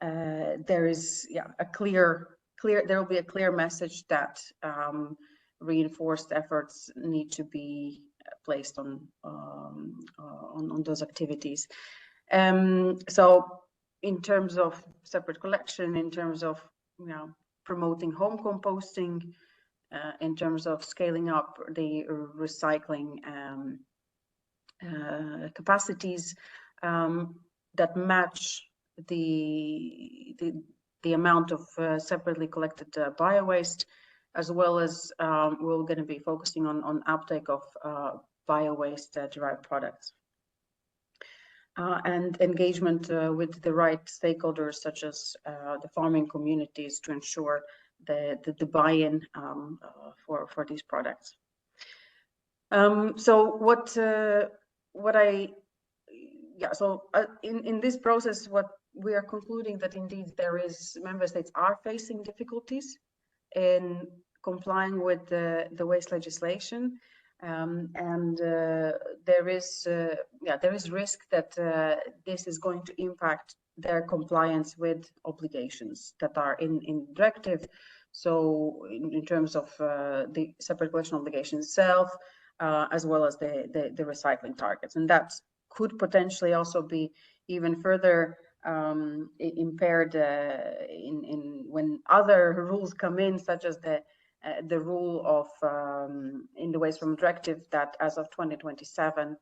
There is there will be a clear message that reinforced efforts need to be placed on those activities. So in terms of separate collection, in terms of promoting home composting, in terms of scaling up the recycling capacities that match the amount of separately collected biowaste, as well as we're going to be focusing on uptake of biowaste derived products. And engagement with the right stakeholders, such as the farming communities, to ensure the buy-in for these products. In this process, what we are concluding that indeed member states are facing difficulties in complying with the waste legislation, and there is risk that this is going to impact their compliance with obligations that are in directive. So in terms of the separate collection obligation itself, as well as the recycling targets, and that could potentially also be even further impaired when other rules come in, such as the rule of in the waste from directive that as of 2027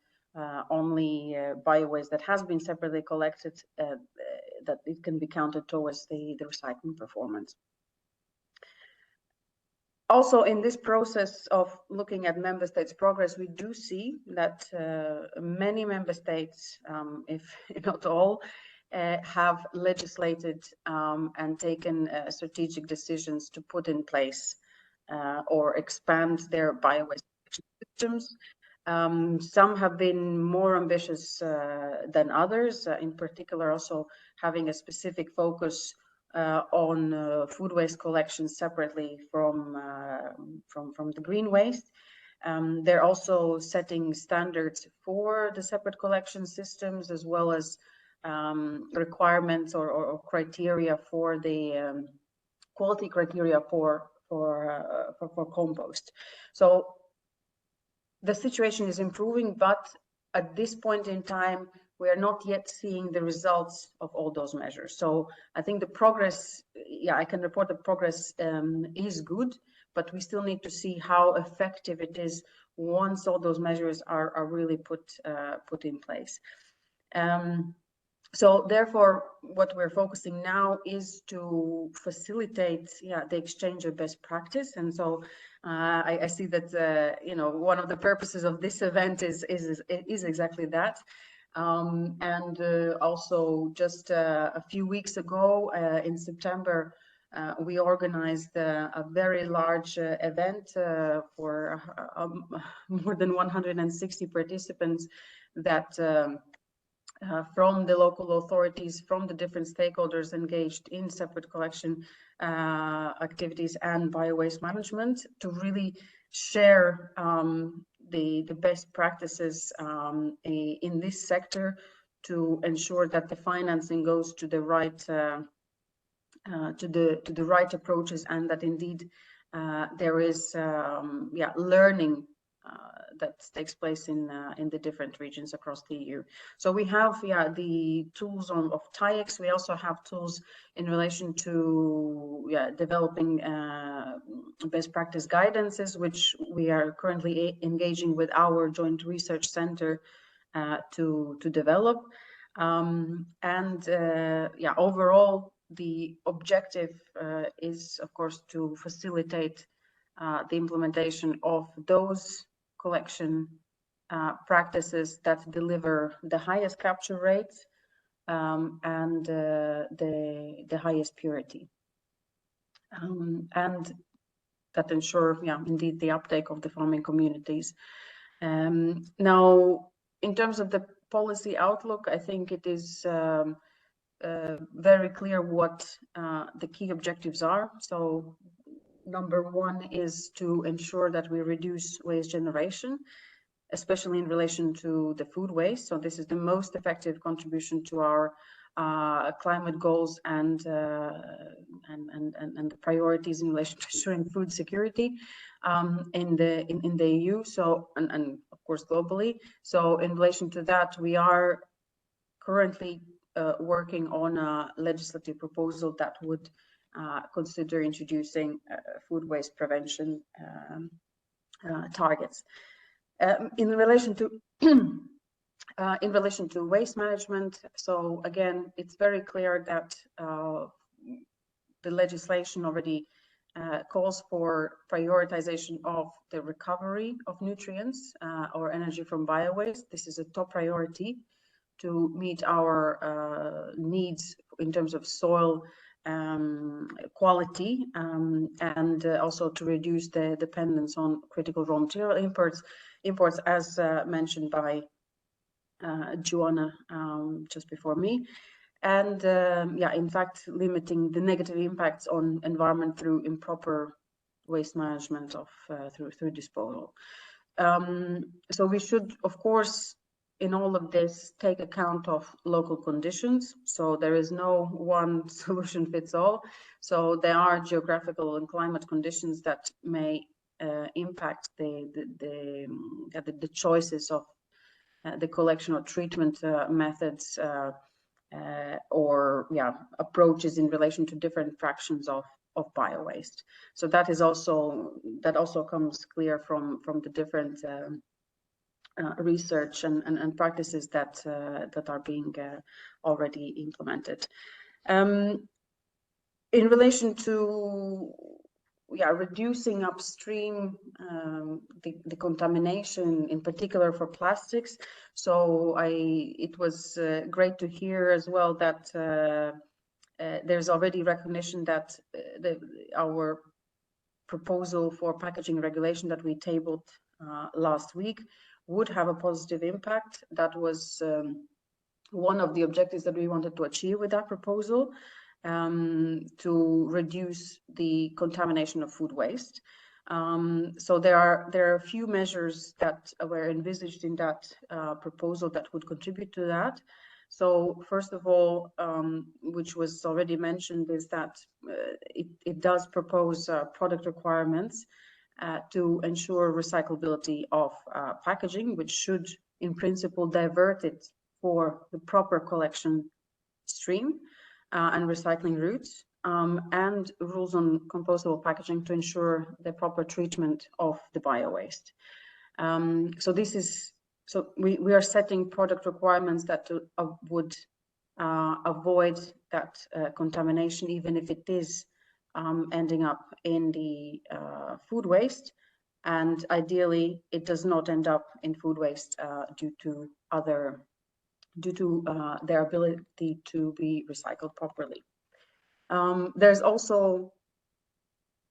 only biowaste that has been separately collected, that it can be counted towards the recycling performance. Also, in this process of looking at member states' progress, we do see that many member states, if not all, have legislated and taken strategic decisions to put in place or expand their biowaste systems. Some have been more ambitious than others, in particular also having a specific focus on food waste collection separately from the green waste. They're also setting standards for the separate collection systems, as well as requirements or criteria for the quality criteria for compost. So the situation is improving, but at this point in time, we are not yet seeing the results of all those measures. So I think the progress, yeah, I can report the progress is good, but we still need to see how effective it is once all those measures are really put in place. So therefore, what we're focusing now is to facilitate, the exchange of best practice. And so I see that one of the purposes of this event is exactly that. And also, just a few weeks ago, in September, we organized a very large event for more than 160 participants that. From the local authorities, from the different stakeholders engaged in separate collection activities and biowaste management, to really share the best practices in this sector, to ensure that the financing goes to the right to the right approaches, and that indeed there is learning that takes place in the different regions across the EU. So we have the tools of TAIEX. We also have tools in relation to developing best practice guidances, which we are currently engaging with our joint research center to develop. Overall, the objective is, of course, to facilitate the implementation of those collection practices that deliver the highest capture rates and the highest purity, and that ensure, indeed, the uptake of the farming communities. Now, in terms of the policy outlook, I think it is very clear what the key objectives are. So number one is to ensure that we reduce waste generation, especially in relation to the food waste. So this is the most effective contribution to our climate goals and the priorities in relation to ensuring food security in the EU. So and of course globally. So in relation to that, we are currently working on a legislative proposal that would consider introducing food waste prevention targets. In relation to waste management, so again, it's very clear that the legislation already calls for prioritization of the recovery of nutrients or energy from biowaste. This is a top priority to meet our needs in terms of soil quality, and also to reduce the dependence on critical raw material imports, as mentioned by Joanna just before me. And in fact, limiting the negative impacts on environment through improper waste management of through disposal. So we should, of course, in all of this, take account of local conditions. So there is no one solution fits all. So there are geographical and climate conditions that may impact the choices of the collection or treatment methods or approaches in relation to different fractions of biowaste. So that also comes clear from the different research and practices that are being already implemented. In relation to reducing upstream the contamination, in particular for plastics. So it was great to hear as well that there's already recognition that our proposal for packaging regulation that we tabled last week would have a positive impact. That was one of the objectives that we wanted to achieve with that proposal, to reduce the contamination of food waste. So there are a few measures that were envisaged in that proposal that would contribute to that. So first of all, which was already mentioned, is that it does propose product requirements to ensure recyclability of packaging, which should, in principle, divert it for the proper collection stream and recycling routes, and rules on compostable packaging to ensure the proper treatment of the bio-waste. So we are setting product requirements that would avoid that contamination, even if it is ending up in the food waste. And ideally, it does not end up in food waste due to their ability to be recycled properly. There's also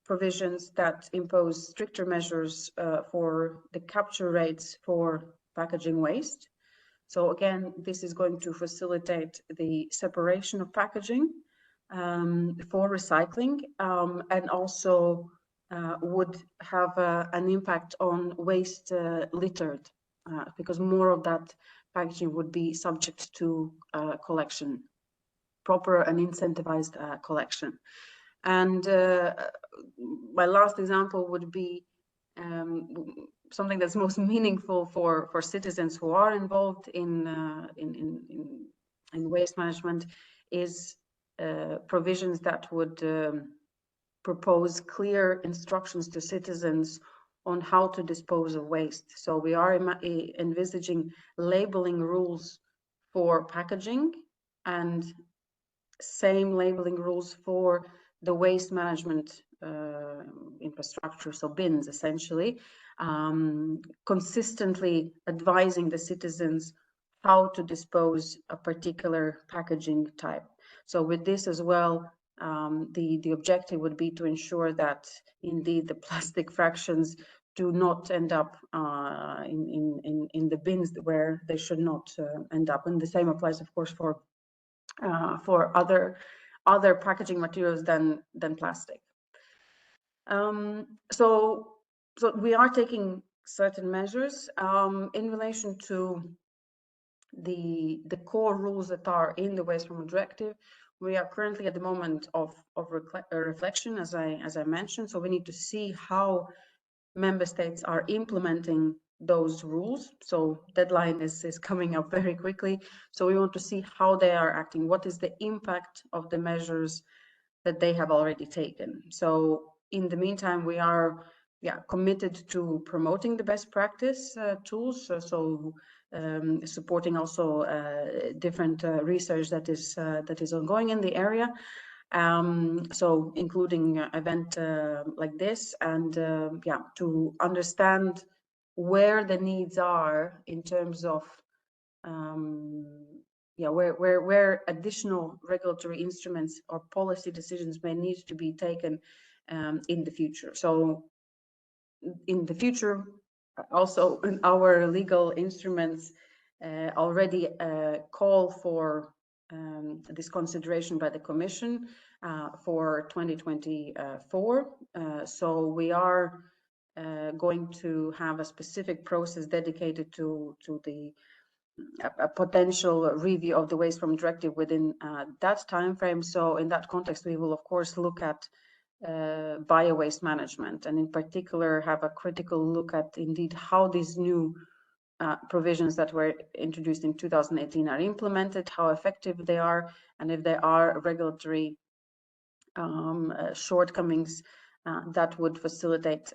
provisions that impose stricter measures for the capture rates for packaging waste. So again, this is going to facilitate the separation of packaging for recycling, and also would have an impact on waste littered, because more of that packaging would be subject to collection, proper and incentivized collection. And my last example would be something that's most meaningful for citizens who are involved in waste management is provisions that would propose clear instructions to citizens on how to dispose of waste. So we are envisaging labeling rules for packaging and same labeling rules for the waste management infrastructure, so bins essentially, consistently advising the citizens how to dispose a particular packaging type. So with this as well, the objective would be to ensure that indeed the plastic fractions do not end up in the bins where they should not end up. And the same applies, of course, for other packaging materials than plastic. So we are taking certain measures in relation to the core rules that are in the Waste Management Directive. We are currently at the moment of reflection, as I mentioned. So we need to see how member states are implementing those rules. So deadline is coming up very quickly. So we want to see how they are acting. What is the impact of the measures that they have already taken? So in the meantime, we are committed to promoting the best practice tools. Supporting also different research that is ongoing in the area. So including an event like this, and to understand where the needs are in terms of where additional regulatory instruments or policy decisions may need to be taken in the future. So in the future, also in our legal instruments already call for this consideration by the Commission for 2024. So we are going to have a specific process dedicated to a potential review of the Waste Management Directive within that time frame. So in that context, we will of course look at bio-waste management, and in particular have a critical look at indeed how these new provisions that were introduced in 2018 are implemented, how effective they are, and if there are regulatory shortcomings that would facilitate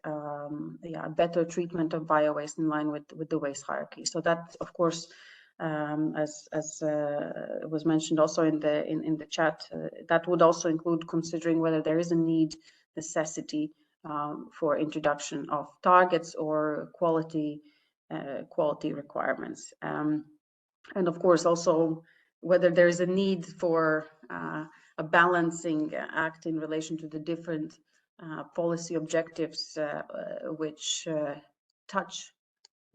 better treatment of bio-waste in line with the waste hierarchy. So that, of course, as was mentioned also in the chat, that would also include considering whether there is a necessity for introduction of targets or quality requirements, and of course also whether there is a need for a balancing act in relation to the different policy objectives which touch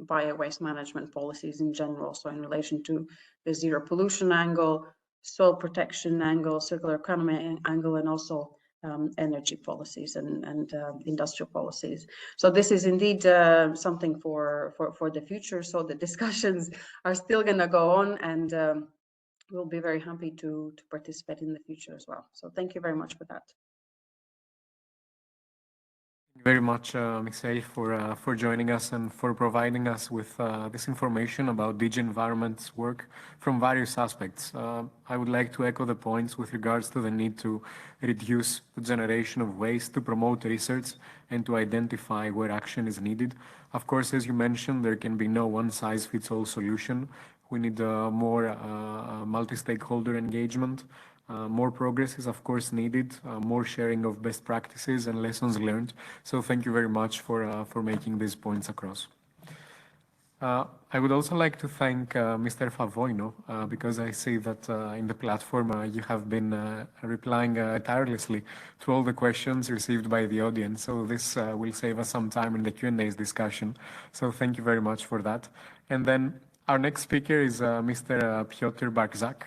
bio-waste management policies in general. So in relation to the zero pollution angle, soil protection angle, circular economy angle, and also energy policies and industrial policies. So this is indeed something for the future. So the discussions are still going to go on, and we'll be very happy to participate in the future as well. So thank you very much for that. Very much, Mikhail, for joining us and for providing us with this information about DG Environment's work from various aspects. I would like to echo the points with regards to the need to reduce the generation of waste, to promote research, and to identify where action is needed. Of course, as you mentioned, there can be no one-size-fits-all solution. We need more multi-stakeholder engagement. More progress is, of course, needed, more sharing of best practices and lessons learned. So thank you very much for making these points across. I would also like to thank Mr. Favoino, because I see that in the platform you have been replying tirelessly to all the questions received by the audience. So this will save us some time in the Q&A's discussion. So thank you very much for that. And then our next speaker is Mr. Piotr Barczak,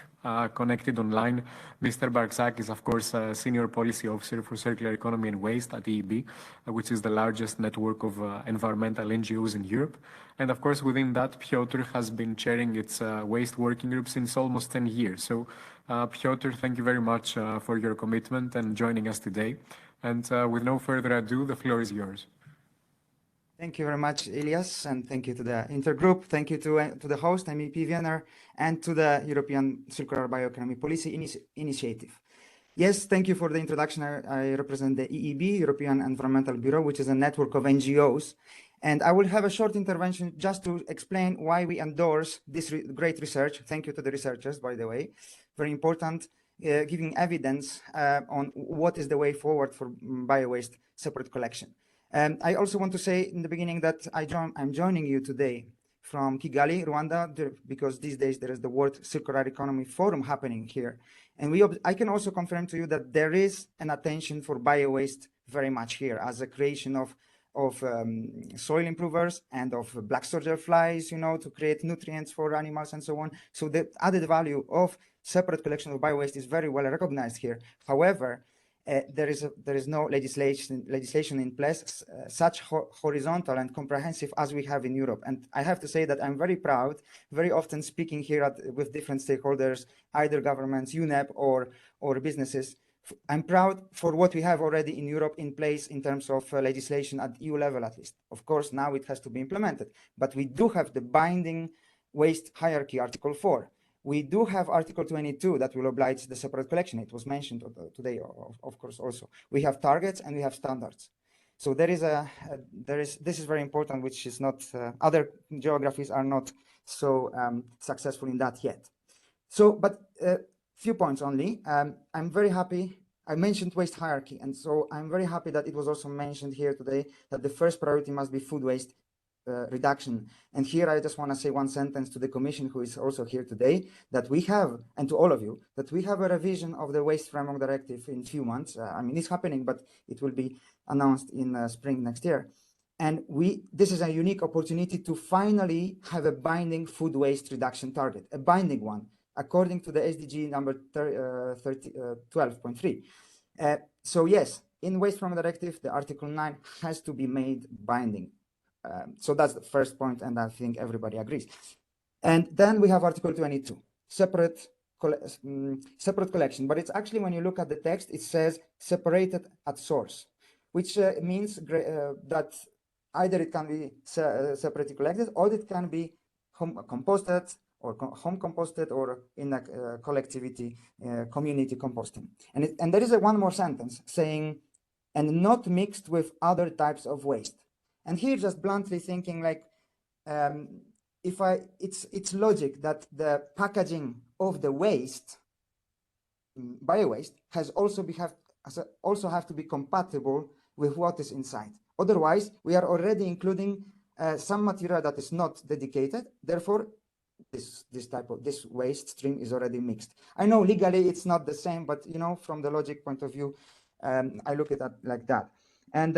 connected online. Mr. Barczak is, of course, a Senior Policy Officer for Circular Economy and Waste at EEB, which is the largest network of environmental NGOs in Europe. And of course, within that, Piotr has been chairing its waste working group since almost 10 years. So, Piotr, thank you very much for your commitment and joining us today. And with no further ado, the floor is yours. Thank you very much, Elias, and thank you to the intergroup. Thank you to the host, MEP Wiener, and to the European Circular Bioeconomy Policy Initiative. Yes, thank you for the introduction. I represent the EEB, European Environmental Bureau, which is a network of NGOs. And I will have a short intervention just to explain why we endorse this great research. Thank you to the researchers, by the way. Very important, giving evidence on what is the way forward for biowaste separate collection. I also want to say in the beginning that I'm joining you today from Kigali, Rwanda, because these days there is the World Circular Economy Forum happening here. And I can also confirm to you that there is an attention for biowaste very much here as a creation of soil improvers and of black soldier flies, you know, to create nutrients for animals and so on. So the added value of separate collection of biowaste is very well recognized here. However, there is no legislation in place such horizontal and comprehensive as we have in Europe. And I have to say that I'm very proud, very often speaking here with different stakeholders, either governments, UNEP or businesses. I'm proud for what we have already in Europe in place in terms of legislation at EU level, at least. Of course, now it has to be implemented, but we do have the binding waste hierarchy, Article 4. We do have Article 22 that will oblige the separate collection. It was mentioned today, of course, also. We have targets and we have standards. So this is very important, which is not, other geographies are not so successful in that yet. So, but few points only. I'm very happy. I mentioned waste hierarchy, and so I'm very happy that it was also mentioned here today that the first priority must be food waste reduction. And here I just want to say one sentence to the Commission, who is also here today, that we have, and to all of you, that we have a revision of the Waste Framework Directive in a few months. I mean, it's happening, but it will be announced in spring next year. And this is a unique opportunity to finally have a binding food waste reduction target, a binding one, according to the SDG number 12.3. So yes, in Waste Framework Directive, the Article 9 has to be made binding. So that's the first point, and I think everybody agrees. And then we have Article 22, separate collection. But it's actually, when you look at the text, it says separated at source, which means that either it can be separately collected, or it can be composted, or home composted, or in a collectivity, community composting. And there is one more sentence saying, and not mixed with other types of waste. And here, just bluntly thinking, like, it's logic that the packaging of the waste, bio-waste, has also have to be compatible with what is inside. Otherwise, we are already including some material that is not dedicated. Therefore, this waste stream is already mixed. I know legally it's not the same, but you know, from the logic point of view, I look at that like that. And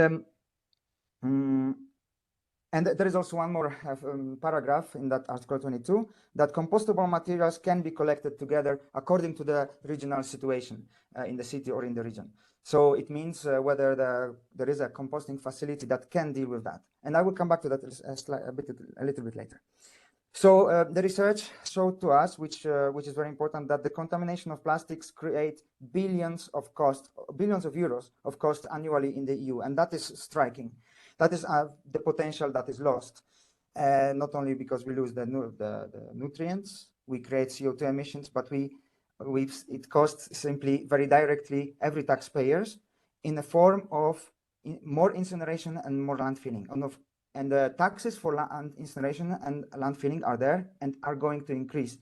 there is also one more paragraph in that Article 22, that compostable materials can be collected together according to the regional situation in the city or in the region. So it means whether there is a composting facility that can deal with that. And I will come back to that a little bit later. So the research showed to us, which is very important, that the contamination of plastics create billions of euros of cost annually in the EU, and that is striking. That is the potential that is lost, not only because we lose the nutrients, we create CO2 emissions, but it costs simply very directly every taxpayers in the form of more incineration and more landfilling. And the taxes for land incineration and landfilling are there and are going to increase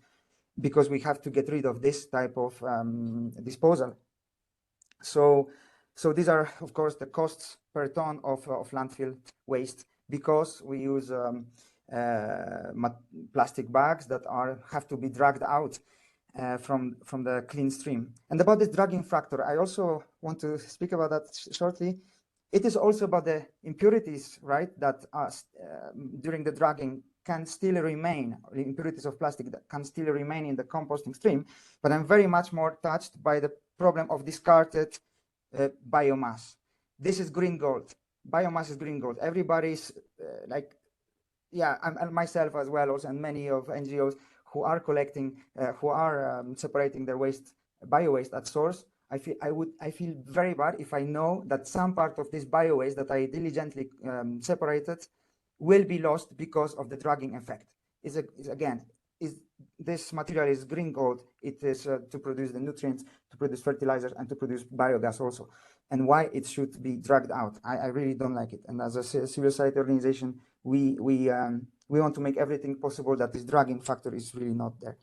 because we have to get rid of this type of disposal. So these are, of course, the costs per ton of landfill waste, because we use plastic bags that have to be dragged out from the clean stream. And about this dragging factor, I also want to speak about that shortly. It is also about the impurities, right, that during the dragging can still remain, the impurities of plastic that can still remain in the composting stream. But I'm very much more touched by the problem of discarded biomass. This is green gold. Biomass is green gold. Everybody's and myself as well, also, and many of NGOs who are collecting, who are separating their waste, bio-waste at source. I feel very bad if I know that some part of this bio-waste that I diligently separated will be lost because of the dragging effect. This material is green gold. It is to produce the nutrients, to produce fertilizers, and to produce biogas also. And why it should be dragged out, I really don't like it. And as a civil society organization, we want to make everything possible that this dragging factor is really not there.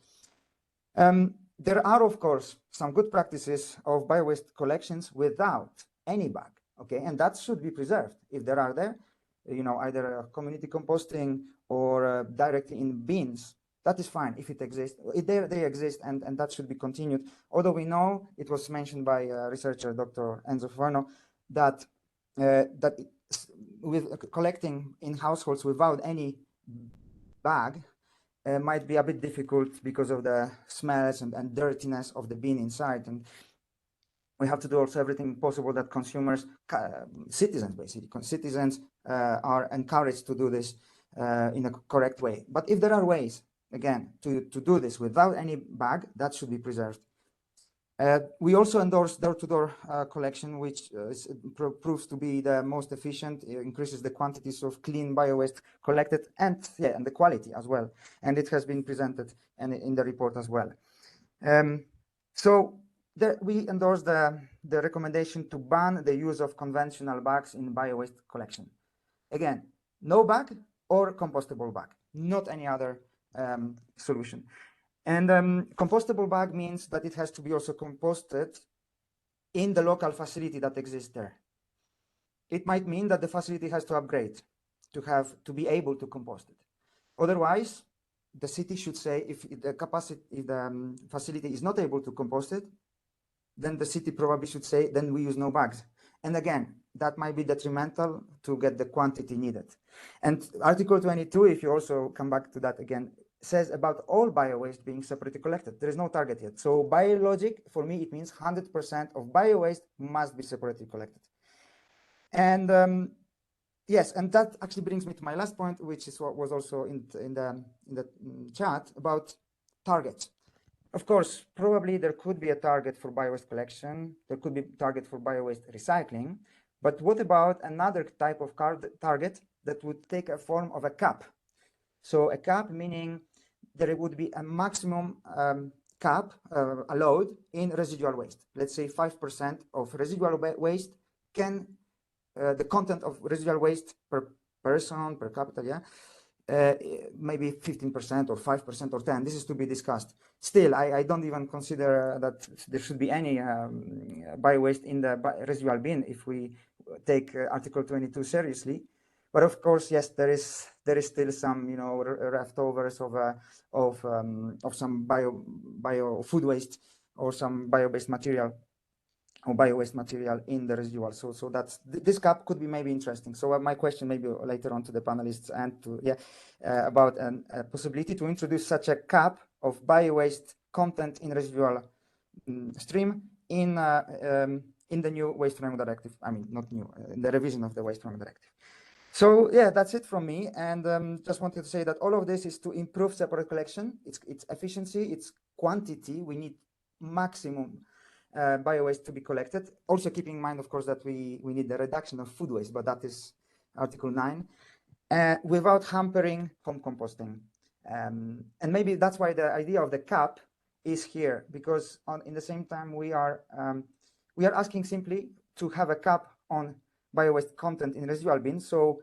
There are, of course, some good practices of bio-waste collections without any bag, okay? And that should be preserved if there are there, either community composting or directly in bins. That is fine if it exists. They exist, and that should be continued. Although we know, it was mentioned by researcher Dr. Enzo Forno, that with collecting in households without any bag might be a bit difficult because of the smells and dirtiness of the bin inside. And we have to do also everything possible that citizens are encouraged to do this in a correct way. But if there are ways, again, to do this without any bag, that should be preserved. We also endorse door-to-door collection, which proves to be the most efficient. It increases the quantities of clean bio-waste collected and the quality as well. And it has been presented in the report as well. We endorse the recommendation to ban the use of conventional bags in bio-waste collection. Again, no bag or compostable bag, not any other solution. And compostable bag means that it has to be also composted in the local facility that exists there. It might mean that the facility has to upgrade to be able to compost it. Otherwise, the city should say if the facility is not able to compost it, then the city probably should say, then we use no bags. And again, that might be detrimental to get the quantity needed. And Article 22, if you also come back to that again, says about all bio-waste being separately collected. There is no target yet. So by logic, for me, it means 100% of bio-waste must be separately collected. And yes, and that actually brings me to my last point, which is what was also in the chat about targets. Of course, probably there could be a target for bio-waste collection. There could be a target for bio-waste recycling. But what about another type of target that would take a form of a cap? So a cap meaning there would be a maximum cap allowed in residual waste. Let's say 5% of residual waste the content of residual waste per person, per capita, maybe 15% or 5% or 10%. This is to be discussed. Still, I don't even consider that there should be any bio-waste in the residual bin if we take Article 22 seriously. But of course, yes, there is still some, leftovers of some bio food waste or some bio-based material or bio-waste material in the residual. So this cap could be maybe interesting. So my question maybe later on to the panelists and to about a possibility to introduce such a cap of bio-waste content in residual stream in the new Waste Framework Directive. I mean, not new, in the revision of the Waste Framework Directive. So yeah, that's it from me. And just wanted to say that all of this is to improve separate collection. It's efficiency, it's quantity. We need maximum bio-waste to be collected. Also keeping in mind, of course, that we need the reduction of food waste, but that is Article 9, without hampering home composting. And maybe that's why the idea of the cap is here, because in the same time we are asking simply to have a cap on bio-waste content in residual bins. So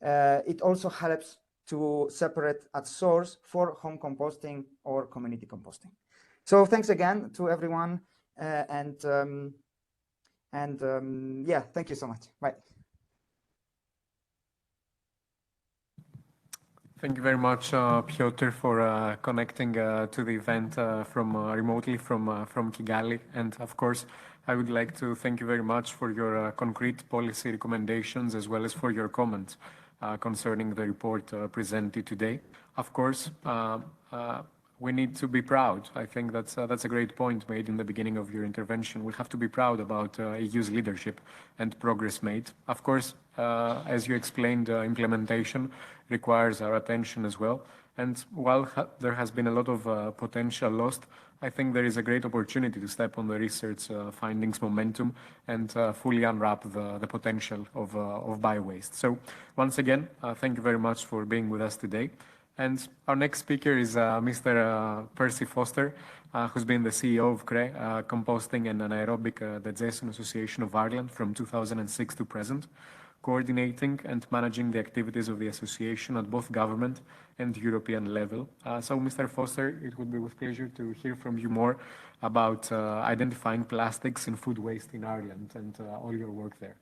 it also helps to separate at source for home composting or community composting. So thanks again to everyone, yeah, thank you so much. Bye. Thank you very much, Piotr, for connecting to the event from remotely from Kigali. And of course, I would like to thank you very much for your concrete policy recommendations as well as for your comments concerning the report presented today. Of course, we need to be proud. I think that's a great point made in the beginning of your intervention. We have to be proud about EU's leadership and progress made. Of course, as you explained, implementation requires our attention as well. And while there has been a lot of potential lost, I think there is a great opportunity to step on the research findings momentum and fully unwrap the potential of bio-waste. So once again, thank you very much for being with us today. And our next speaker is Mr. Percy Foster, who's been the CEO of CRE, Composting and Anaerobic Digestion Association of Ireland from 2006 to present, coordinating and managing the activities of the association at both government and European level. So, Mr. Foster, it would be with pleasure to hear from you more about identifying plastics and food waste in Ireland and all your work there.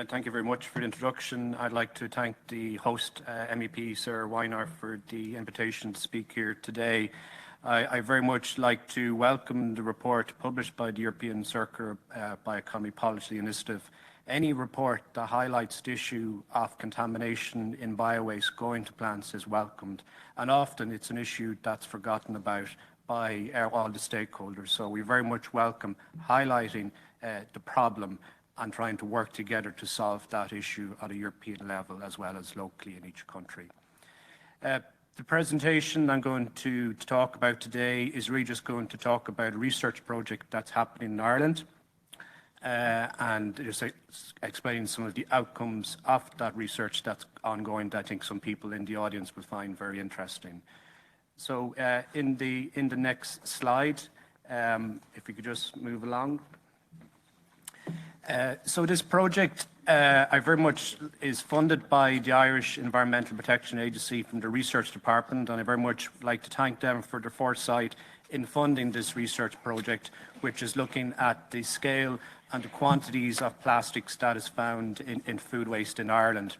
Thank you very much for the introduction. I'd like to thank the host, MEP Sarah Weinar, for the invitation to speak here today. I very much like to welcome the report published by the European Circular Bioeconomy Policy Initiative. Any report that highlights the issue of contamination in biowaste going to plants is welcomed, and often it's an issue that's forgotten about by all the stakeholders. So we very much welcome highlighting the problem and trying to work together to solve that issue at a European level as well as locally in each country. The presentation I'm going to talk about today is really just going to talk about a research project that's happening in Ireland and just explain some of the outcomes of that research that's ongoing that I think some people in the audience will find very interesting. So in the next slide, if we could just move along. So this project I very much is funded by the Irish Environmental Protection Agency from the research department, and I very much like to thank them for their foresight in funding this research project, which is looking at the scale and the quantities of plastics that is found in food waste in Ireland.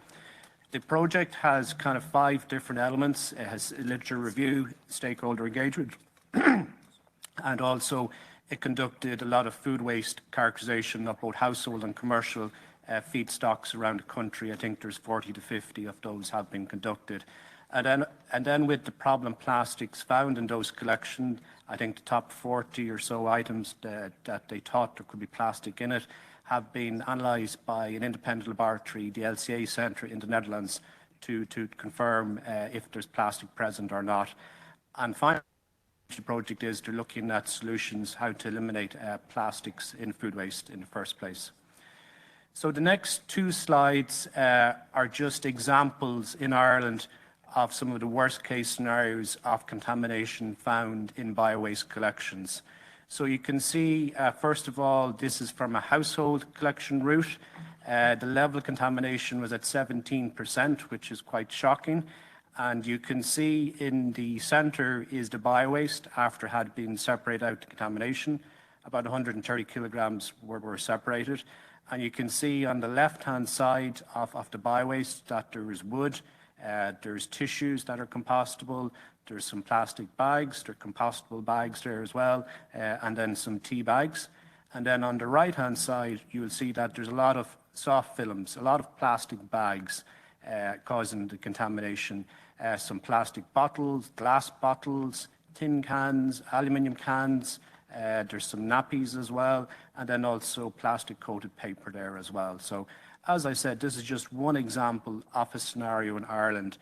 The project has kind of 5 different elements. It has literature review, stakeholder engagement, and also it conducted a lot of food waste characterization of both household and commercial feedstocks around the country. I think there's 40 to 50 of those have been conducted. And then with the problem plastics found in those collections, I think the top 40 or so items that they thought there could be plastic in it have been analysed by an independent laboratory, the LCA Centre in the Netherlands, to confirm if there's plastic present or not. And finally, the project is they're looking at solutions how to eliminate plastics in food waste in the first place. So the next 2 slides are just examples in Ireland of some of the worst case scenarios of contamination found in biowaste collections. So you can see, first of all, this is from a household collection route. The level of contamination was at 17%, which is quite shocking. And you can see in the centre is the biowaste after had been separated out to contamination. About 130 kilograms were separated. And you can see on the left-hand side of the biowaste that there is wood, there's tissues that are compostable, there's some plastic bags, there are compostable bags there as well, and then some tea bags. And then on the right-hand side, you will see that there's a lot of soft films, a lot of plastic bags causing the contamination. Some plastic bottles, glass bottles, tin cans, aluminium cans, there's some nappies as well, and then also plastic coated paper there as well. So as I said, this is just one example of a scenario in Ireland.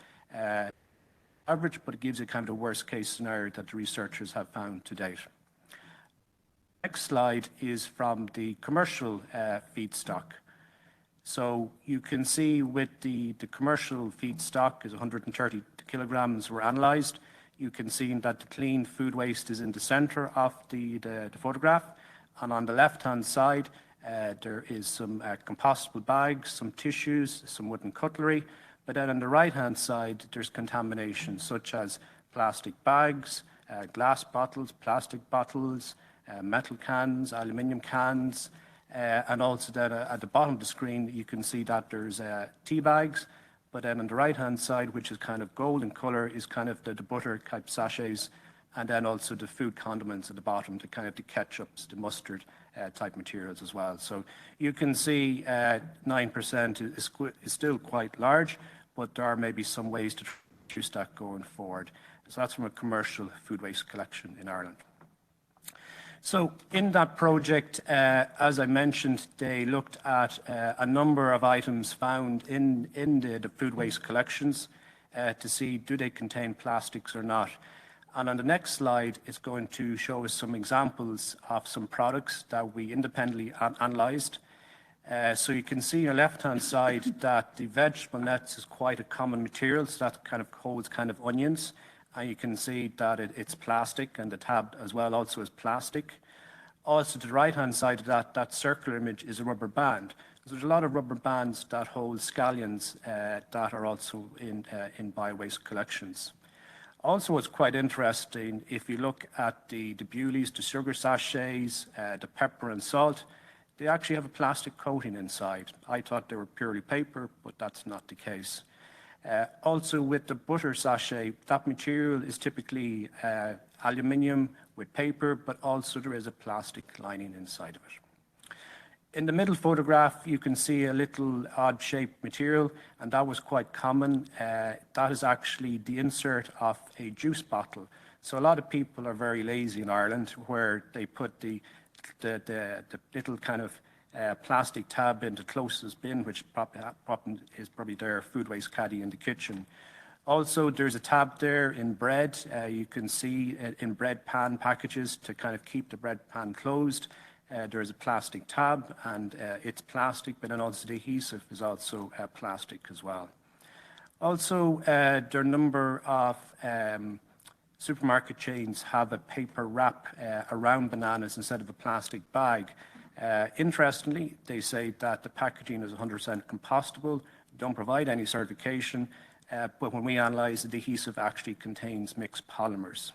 Average, but it gives you kind of the worst case scenario that the researchers have found to date. Next slide is from the commercial feedstock. So you can see with the commercial feedstock is 130 kilograms were analysed. You can see that the clean food waste is in the centre of the photograph. And on the left-hand side, there is some compostable bags, some tissues, some wooden cutlery. But then on the right-hand side, there's contamination such as plastic bags, glass bottles, plastic bottles, metal cans, aluminium cans, and also then at the bottom of the screen, you can see that there's tea bags. But then on the right-hand side, which is kind of gold in colour, is kind of the butter type sachets, and then also the food condiments at the bottom, the kind of the ketchups, the mustard type materials as well. So you can see 9% is still quite large, but there are maybe some ways to reduce that going forward. So that's from a commercial food waste collection in Ireland. So in that project, as I mentioned, they looked at a number of items found in the food waste collections to see do they contain plastics or not. And on the next slide, it's going to show us some examples of some products that we independently analysed. So you can see on the left-hand side that the vegetable nets is quite a common material, so that kind of holds kind of onions. And you can see that it's plastic, and the tab as well also is plastic. Also to the right-hand side of that circular image is a rubber band. So there's a lot of rubber bands that hold scallions that are also in bio-waste collections. Also, what's quite interesting, if you look at the Bewleys, the sugar sachets, the pepper and salt, they actually have a plastic coating inside. I thought they were purely paper, but that's not the case. Also with the butter sachet, that material is typically aluminium with paper, but also there is a plastic lining inside of it. In the middle photograph, you can see a little odd-shaped material, and that was quite common. That is actually the insert of a juice bottle. So a lot of people are very lazy in Ireland, where they put the little kind of plastic tab in the closest bin, which is probably their food waste caddy in the kitchen. Also, there's a tab there in bread. You can see in bread pan packages to kind of keep the bread pan closed. There's a plastic tab, and it's plastic, but then also the adhesive is also plastic as well. Also, there are a number of supermarket chains have a paper wrap around bananas instead of a plastic bag. Interestingly, they say that the packaging is 100% compostable, don't provide any certification, but when we analyse, the adhesive actually contains mixed polymers.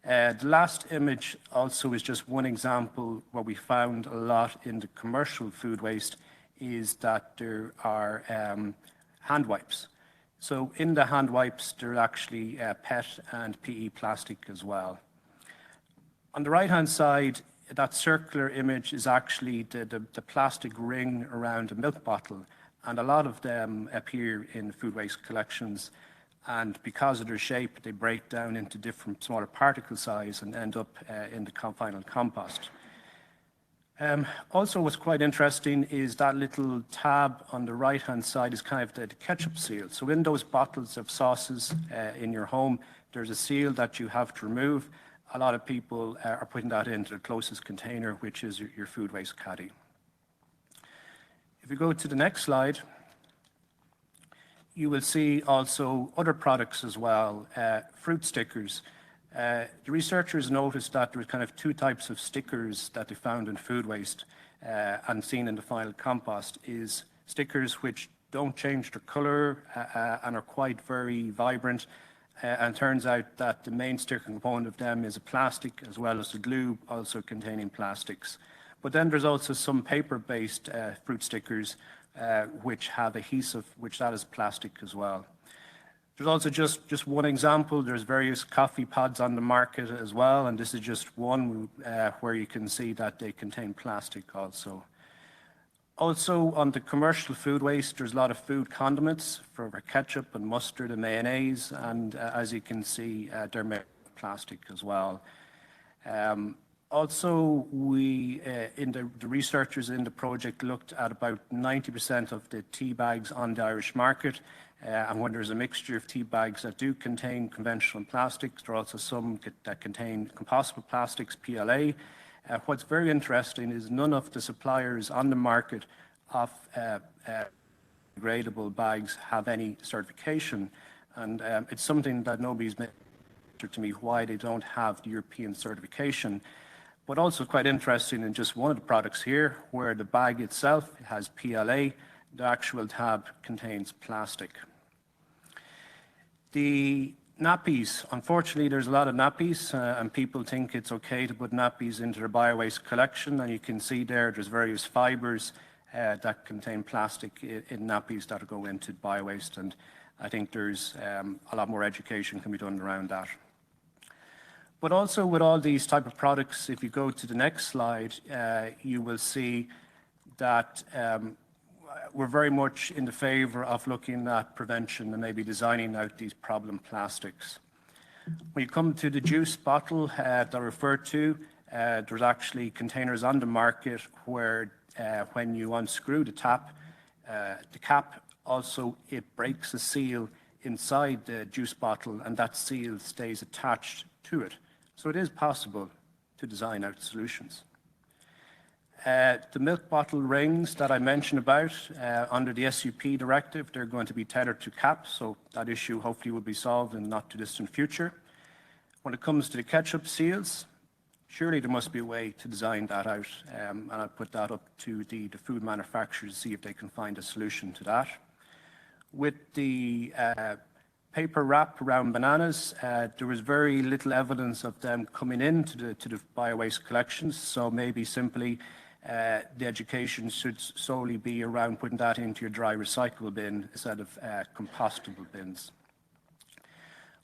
The last image also is just one example where we found a lot in the commercial food waste is that there are hand wipes. So in the hand wipes, there are actually PET and PE plastic as well. On the right-hand side, that circular image is actually the plastic ring around a milk bottle, and a lot of them appear in food waste collections. And because of their shape, they break down into different smaller particle size and end up in the final compost. Also, what's quite interesting is that little tab on the right-hand side is kind of the ketchup seal. So in those bottles of sauces in your home, there's a seal that you have to remove. A lot of people are putting that into the closest container, which is your food waste caddy. If we go to the next slide, you will see also other products as well, fruit stickers. The researchers noticed that there were kind of two types of stickers that they found in food waste and seen in the final compost is stickers which don't change their colour and are quite very vibrant. And it turns out that the main sticker component of them is a plastic as well as the glue also containing plastics. But then there's also some paper-based fruit stickers which have adhesive, which that is plastic as well. There's also just one example. There's various coffee pods on the market as well, and this is just one where you can see that they contain plastic also. Also, on the commercial food waste, there's a lot of food condiments for ketchup and mustard and mayonnaise, and as you can see, they're made of plastic as well. Also, we, the researchers in the project looked at about 90% of the tea bags on the Irish market. And when there's a mixture of tea bags that do contain conventional plastics, there are also some that contain compostable plastics, PLA. What's very interesting is none of the suppliers on the market of degradable bags have any certification. And it's something that nobody's made to me why they don't have the European certification. But also quite interesting in just one of the products here, where the bag itself has PLA, the actual tab contains plastic. The nappies, unfortunately, there's a lot of nappies, and people think it's okay to put nappies into their biowaste collection. And you can see there's various fibers that contain plastic in nappies that go into biowaste. And I think there's a lot more education can be done around that. But also with all these type of products, if you go to the next slide, you will see that we're very much in the favor of looking at prevention and maybe designing out these problem plastics. When you come to the juice bottle that I referred to, there's actually containers on the market where when you unscrew the tap, the cap, also it breaks a seal inside the juice bottle and that seal stays attached to it. So it is possible to design out solutions. The milk bottle rings that I mentioned about under the SUP directive, they're going to be tethered to caps, so that issue hopefully will be solved in the not too distant future. When it comes to the ketchup seals, surely there must be a way to design that out, and I'll put that up to the food manufacturers to see if they can find a solution to that. With the paper wrap around bananas, there was very little evidence of them coming into the biowaste collections, so maybe simply the education should solely be around putting that into your dry recycle bin instead of compostable bins.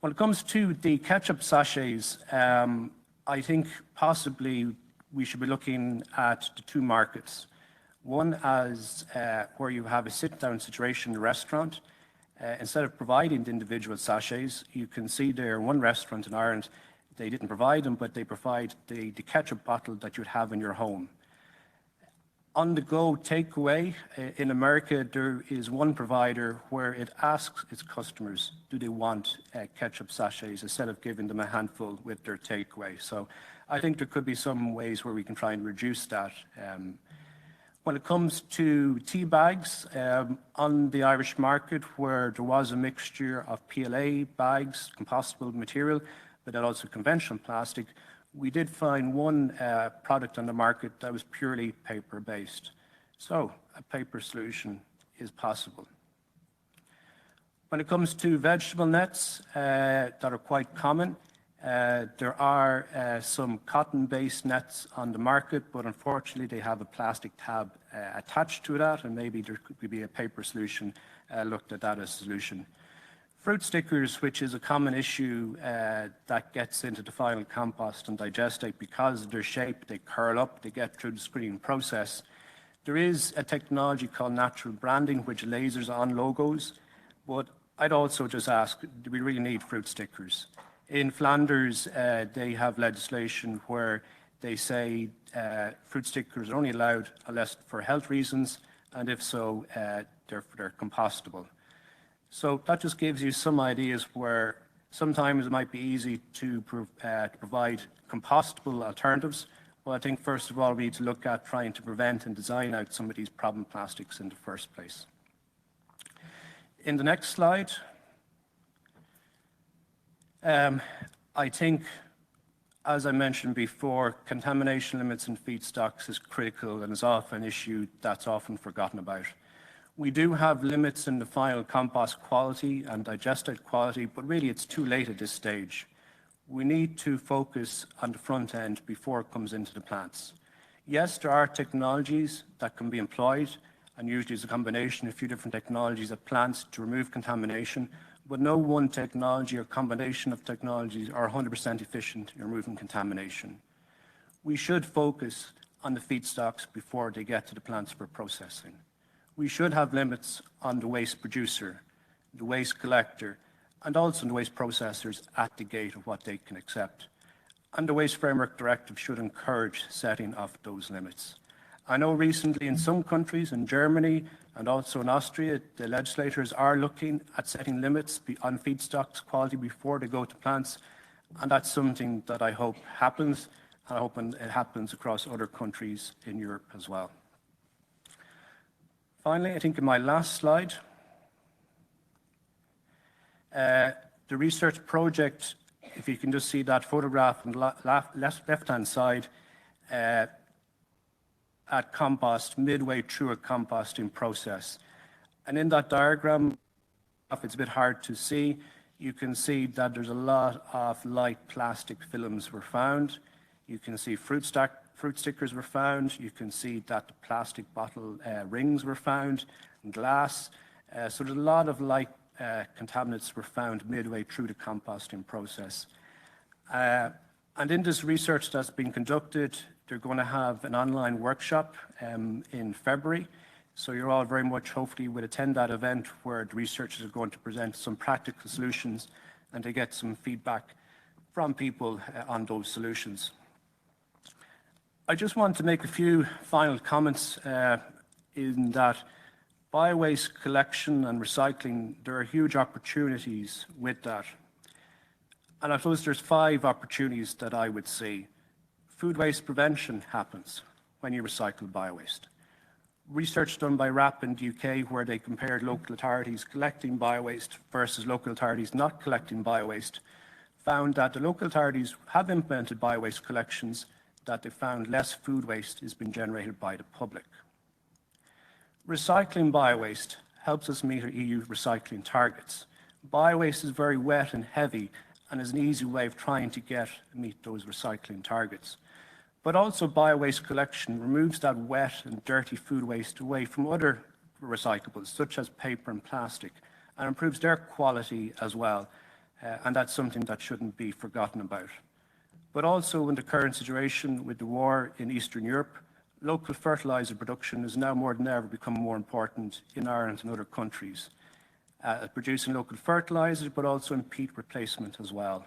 When it comes to the ketchup sachets, I think possibly we should be looking at the two markets. One as where you have a sit-down situation in a restaurant. Instead of providing the individual sachets, you can see there one restaurant in Ireland, they didn't provide them, but they provide the ketchup bottle that you'd have in your home. On-the-go takeaway, in America, there is one provider where it asks its customers, do they want ketchup sachets, instead of giving them a handful with their takeaway. So I think there could be some ways where we can try and reduce that. When it comes to tea bags, on the Irish market where there was a mixture of PLA bags, compostable material, but then also conventional plastic, we did find one product on the market that was purely paper-based. So a paper solution is possible. When it comes to vegetable nets that are quite common, there are some cotton-based nets on the market, but unfortunately they have a plastic tab attached to that, and maybe there could be a paper solution looked at that as a solution. Fruit stickers, which is a common issue that gets into the final compost and digestate, because of their shape, they curl up, they get through the screening process. There is a technology called natural branding, which lasers on logos, but I'd also just ask, do we really need fruit stickers? In Flanders, they have legislation where they say fruit stickers are only allowed unless for health reasons, and if so, they're compostable. So that just gives you some ideas where sometimes it might be easy to provide compostable alternatives. Well, I think first of all, we need to look at trying to prevent and design out some of these problem plastics in the first place. In the next slide, I think, as I mentioned before, contamination limits in feedstocks is critical and is often an issue that's often forgotten about. We do have limits in the final compost quality and digestate quality, but really it's too late at this stage. We need to focus on the front end before it comes into the plants. Yes, there are technologies that can be employed, and usually it's a combination of a few different technologies at plants to remove contamination, but no one technology or combination of technologies are 100% efficient in removing contamination. We should focus on the feedstocks before they get to the plants for processing. We should have limits on the waste producer, the waste collector, and also the waste processors at the gate of what they can accept. and the Waste Framework Directive should encourage setting of those limits. I know recently in some countries, in Germany and also in Austria, the legislators are looking at setting limits on feedstocks quality before they go to plants, and that's something that I hope happens, and I hope it happens across other countries in Europe as well. Finally, I think in my last slide, the research project, if you can just see that photograph on the left-hand side, at compost, midway through a composting process. And in that diagram, if it's a bit hard to see, you can see that there's a lot of light plastic films were found. You can see fruit stickers were found. You can see that the plastic bottle rings were found, and glass. So there's a lot of light contaminants were found midway through the composting process. And in this research that's been conducted, they're going to have an online workshop in February. So you're all very much, hopefully, will attend that event where the researchers are going to present some practical solutions and to get some feedback from people on those solutions. I just want to make a few final comments in that biowaste collection and recycling, there are huge opportunities with that. And I suppose there's 5 opportunities that I would see. Food waste prevention happens when you recycle biowaste. Research done by RAP in the UK, where they compared local authorities collecting biowaste versus local authorities not collecting biowaste, found that the local authorities have implemented biowaste collections, that they found less food waste is being generated by the public. Recycling biowaste helps us meet our EU recycling targets. Biowaste is very wet and heavy and is an easy way of trying to meet those recycling targets. But also biowaste collection removes that wet and dirty food waste away from other recyclables, such as paper and plastic, and improves their quality as well. And that's something that shouldn't be forgotten about. But also in the current situation with the war in Eastern Europe, local fertilizer production has now more than ever become more important in Ireland and other countries. Producing local fertilizers, but also in peat replacement as well.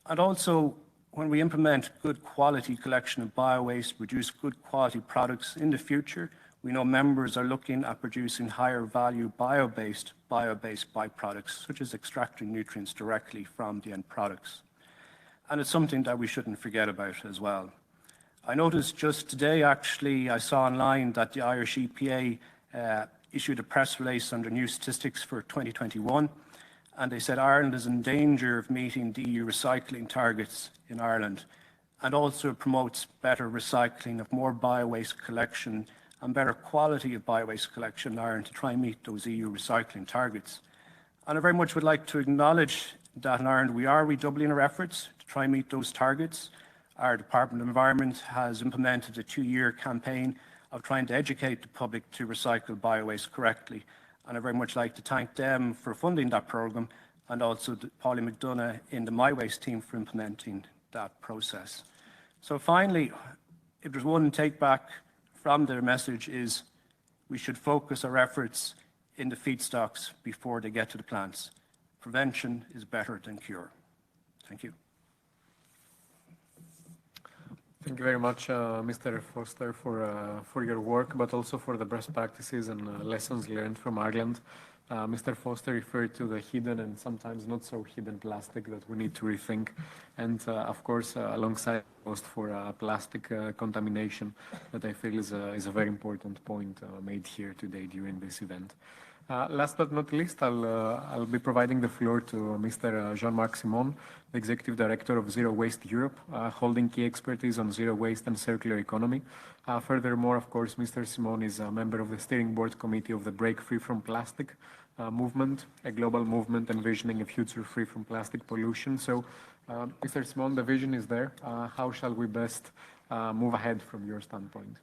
And also, when we implement good quality collection of biowaste, produce good quality products in the future, we know members are looking at producing higher value bio-based byproducts, such as extracting nutrients directly from the end products. And it's something that we shouldn't forget about as well. I noticed just today, actually, I saw online that the Irish EPA issued a press release on their new statistics for 2021, and they said Ireland is in danger of meeting the EU recycling targets in Ireland, and also promotes better recycling of more biowaste collection and better quality of biowaste collection in Ireland to try and meet those EU recycling targets. And I very much would like to acknowledge that in Ireland we are redoubling our efforts to try and meet those targets. Our Department of Environment has implemented a 2-year campaign of trying to educate the public to recycle biowaste correctly. And I very much like to thank them for funding that programme, and also Polly McDonough in the My Waste team for implementing that process. So finally, if there's one take back from their message is we should focus our efforts in the feedstocks before they get to the plants. Prevention is better than cure. Thank you. Thank you very much, Mr. Foster, for your work, but also for the best practices and lessons learned from Ireland. Mr. Foster referred to the hidden and sometimes not so hidden plastic that we need to rethink, and of course, alongside cost for plastic contamination, that I feel is a very important point made here today during this event. Last but not least, I'll be providing the floor to Mr. Jean-Marc Simon, the Executive Director of Zero Waste Europe, holding key expertise on zero waste and circular economy. Furthermore, of course, Mr. Simon is a member of the Steering Board Committee of the Break Free from Plastic movement, a global movement envisioning a future free from plastic pollution. So, Mr. Simon, the vision is there. How shall we best move ahead from your standpoint?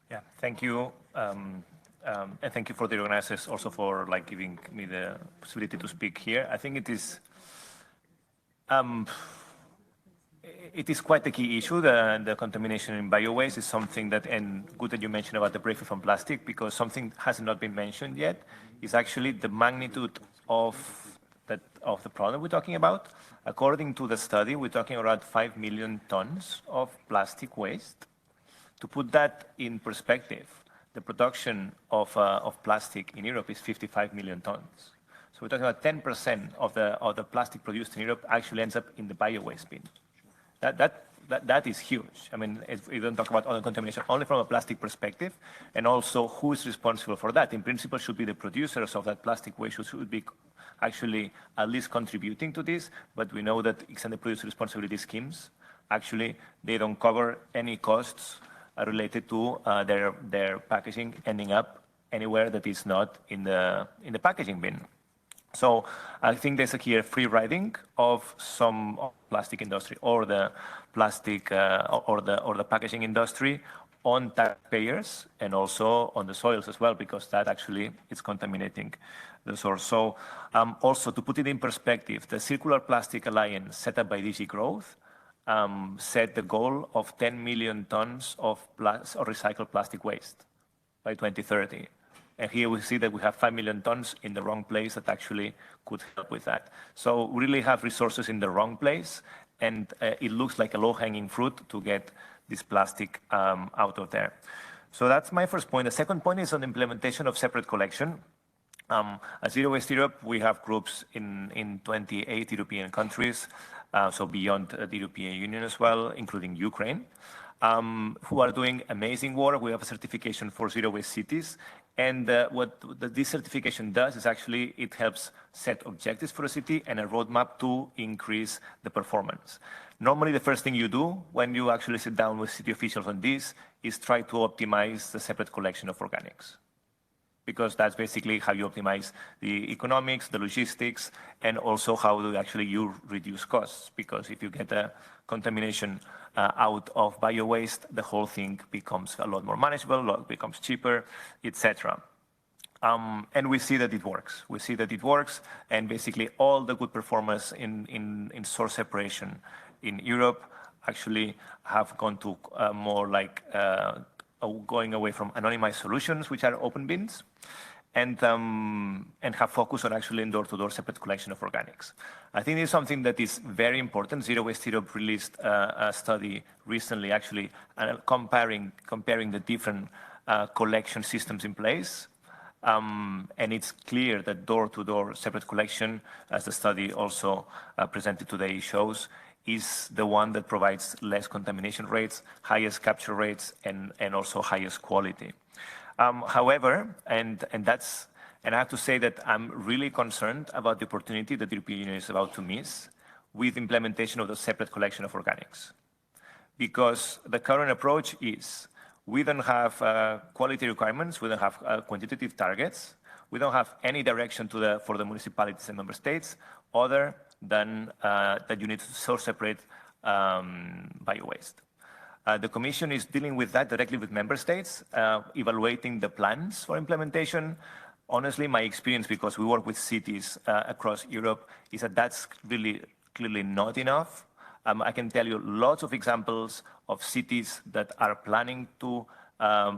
Yeah, thank you. And thank you for the organizers also for giving me the possibility to speak here. I think it is quite a key issue. The contamination in biowaste is something that, and good that you mentioned about the break free from plastic, because something has not been mentioned yet, is actually the magnitude of of the problem we're talking about. According to the study, we're talking around 5 million tons of plastic waste. To put that in perspective, the production of plastic in Europe is 55 million tons. So we're talking about 10% of the plastic produced in Europe actually ends up in the bio-waste bin. That is huge. I mean, if we don't talk about other contamination, only from a plastic perspective, and also who is responsible for that. In principle, should be the producers of that plastic waste who should be actually at least contributing to this, but we know that extended producer responsibility schemes, actually, they don't cover any costs related to their packaging ending up anywhere that is not in the packaging bin. So I think there's a clear free riding of some plastic industry or the plastic or the packaging industry on taxpayers and also on the soils as well, because that actually is contaminating the source. So also to put it in perspective, the Circular Plastic Alliance set up by DG Growth set the goal of 10 million tons of recycled plastic waste by 2030. And here we see that we have 5 million tons in the wrong place that actually could help with that. So we really have resources in the wrong place, and it looks like a low-hanging fruit to get this plastic out of there. So that's my first point. The second point is on the implementation of separate collection. At Zero Waste Europe, we have groups in 28 European countries, so beyond the European Union as well, including Ukraine, who are doing amazing work. We have a certification for zero waste cities. And what this certification does is actually it helps set objectives for a city and a roadmap to increase the performance. Normally, the first thing you do when you actually sit down with city officials on this is try to optimize the separate collection of organics, because that's basically how you optimize the economics, the logistics, and also how do actually you reduce costs. Because if you get a contamination out of bio-waste, the whole thing becomes a lot more manageable, becomes cheaper, etc. And we see that it works. We see that it works, and basically all the good performers in source separation in Europe actually have gone to more like going away from anonymized solutions, which are open bins, and have focused on actually door-to-door separate collection of organics. I think it's something that is very important. Zero Waste Europe released a study recently, actually comparing the different collection systems in place. And it's clear that door-to-door separate collection, as the study also presented today shows, is the one that provides less contamination rates, highest capture rates, and also highest quality. However, and I have to say that I'm really concerned about the opportunity that the European Union is about to miss with implementation of the separate collection of organics. Because the current approach is we don't have quality requirements, we don't have quantitative targets, we don't have any direction for the municipalities and member states other than that you need to source separate bio-waste. The Commission is dealing with that directly with member states, evaluating the plans for implementation. Honestly, my experience, because we work with cities across Europe, is that that's really clearly not enough. I can tell you lots of examples of cities that are planning to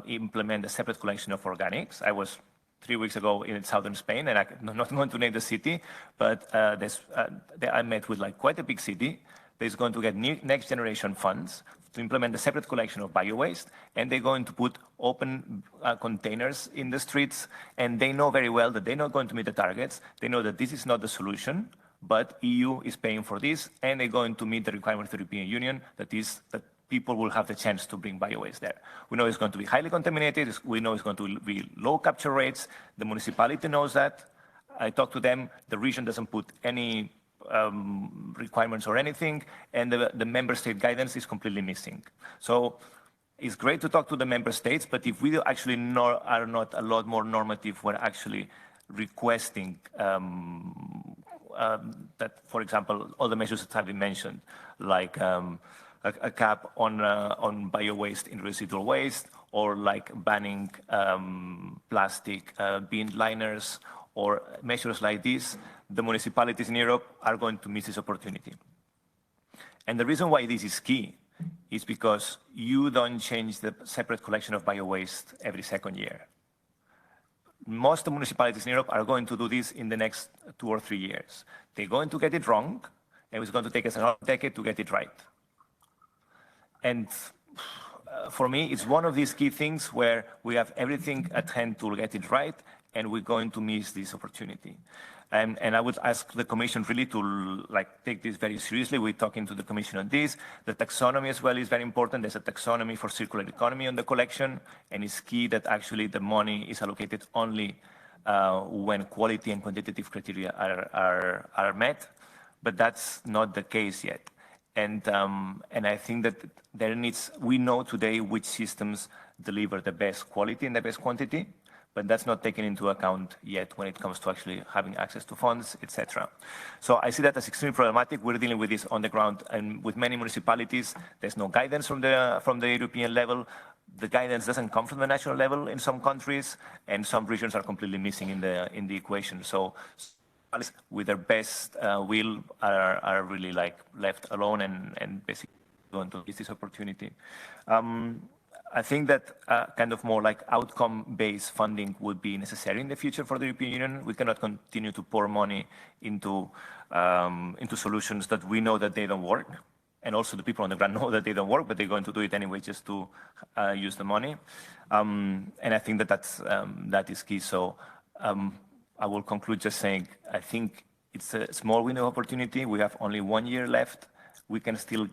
implement a separate collection of organics. I was 3 weeks ago in southern Spain, and I'm not going to name the city, but I met with like quite a big city. There's going to get next generation funds to implement a separate collection of bio-waste, and they're going to put open containers in the streets, and they know very well that they're not going to meet the targets. They know that this is not the solution, but EU is paying for this, and they're going to meet the requirements of the European Union, that is, that people will have the chance to bring bio-waste there. We know it's going to be highly contaminated. We know it's going to be low capture rates. The municipality knows that. I talked to them. The region doesn't put any requirements or anything, and the member state guidance is completely missing. So it's great to talk to the member states, but if we actually are not a lot more normative, we're actually requesting that, for example, all the measures that have been mentioned, like a cap on bio-waste in residual waste, or like banning plastic bin liners, or measures like this, the municipalities in Europe are going to miss this opportunity. And the reason why this is key is because you don't change the separate collection of bio-waste every second year. most of the municipalities in Europe are going to do this in the next 2 or 3 years. They're going to get it wrong, and it's going to take us another decade to get it right. And for me, it's one of these key things where we have everything at hand to get it right, and we're going to miss this opportunity. And I would ask the Commission really to take this very seriously. We're talking to the Commission on this. The taxonomy as well is very important. There's a taxonomy for circular economy on the collection, and it's key that actually the money is allocated only when quality and quantitative criteria are met, but that's not the case yet. And I think that we know today which systems deliver the best quality and the best quantity, but that's not taken into account yet when it comes to actually having access to funds, etc. So I see that as extremely problematic. We're dealing with this on the ground, and with many municipalities, there's no guidance from the European level. The guidance doesn't come from the national level in some countries, and some regions are completely missing in the equation. So with their best will are really left alone and basically going to miss this opportunity. I think that kind of more outcome-based funding would be necessary in the future for the European Union. We cannot continue to pour money into solutions that we know that they don't work. And also the people on the ground know that they don't work, but they're going to do it anyway just to use the money. And I think that is key. So I will conclude just saying, I think it's a small window of opportunity. We have only 1 year left. We can still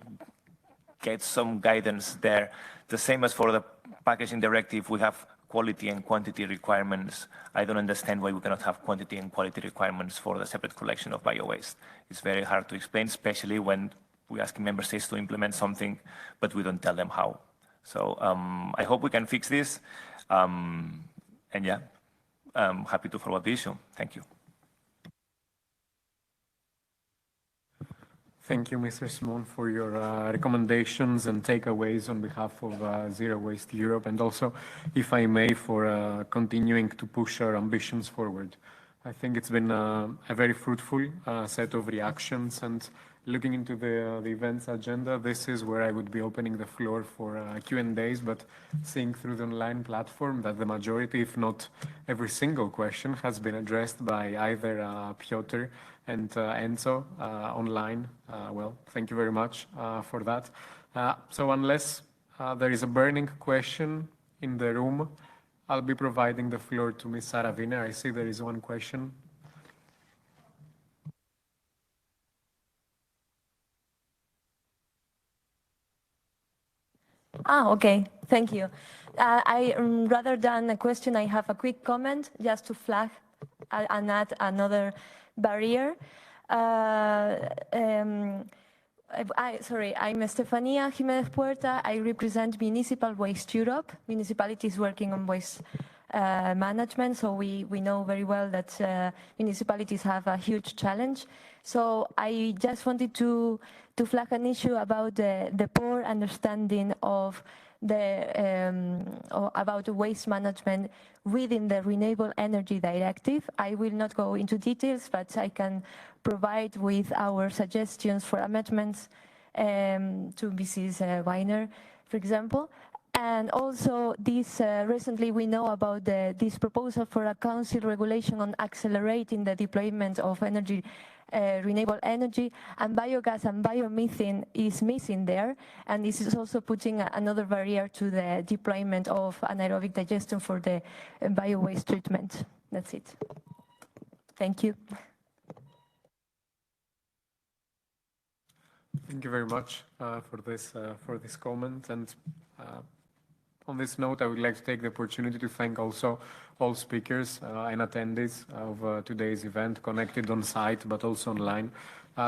get some guidance there. The same as for the packaging directive, we have quality and quantity requirements. I don't understand why we cannot have quantity and quality requirements for the separate collection of bio-waste. It's very hard to explain, especially when we're asking member states to implement something, but we don't tell them how. So I hope we can fix this. And yeah, I'm happy to follow up the issue. Thank you. Thank you, Mr. Simon, for your recommendations and takeaways on behalf of Zero Waste Europe, and also, if I may, for continuing to push our ambitions forward. I think it's been a very fruitful set of reactions, and looking into the event's agenda, this is where I would be opening the floor for Q&As, but seeing through the online platform that the majority, if not every single question, has been addressed by either Piotr and Enzo online. Well, thank you very much for that. So unless there is a burning question in the room, I'll be providing the floor to Ms. Sara Wiener. I see there is one question. Okay, thank you. Rather than a question, I have a quick comment just to flag and add another barrier. I'm Estefania Jiménez Puerta. I represent Municipal Waste Europe, municipalities working on waste management. So we know very well that municipalities have a huge challenge. So I just wanted to flag an issue about the poor understanding of about waste management within the Renewable Energy Directive. I will not go into details, but I can provide with our suggestions for amendments to Mrs. Weiner, for example. And also, recently we know about this proposal for a council regulation on accelerating the deployment of renewable energy, and biogas and biomethane is missing there, and this is also putting another barrier to the deployment of anaerobic digestion for the bio-waste treatment. That's it. Thank you. Thank you very much for this comment. And on this note, I would like to take the opportunity to thank also all speakers and attendees of today's event, connected on site, but also online.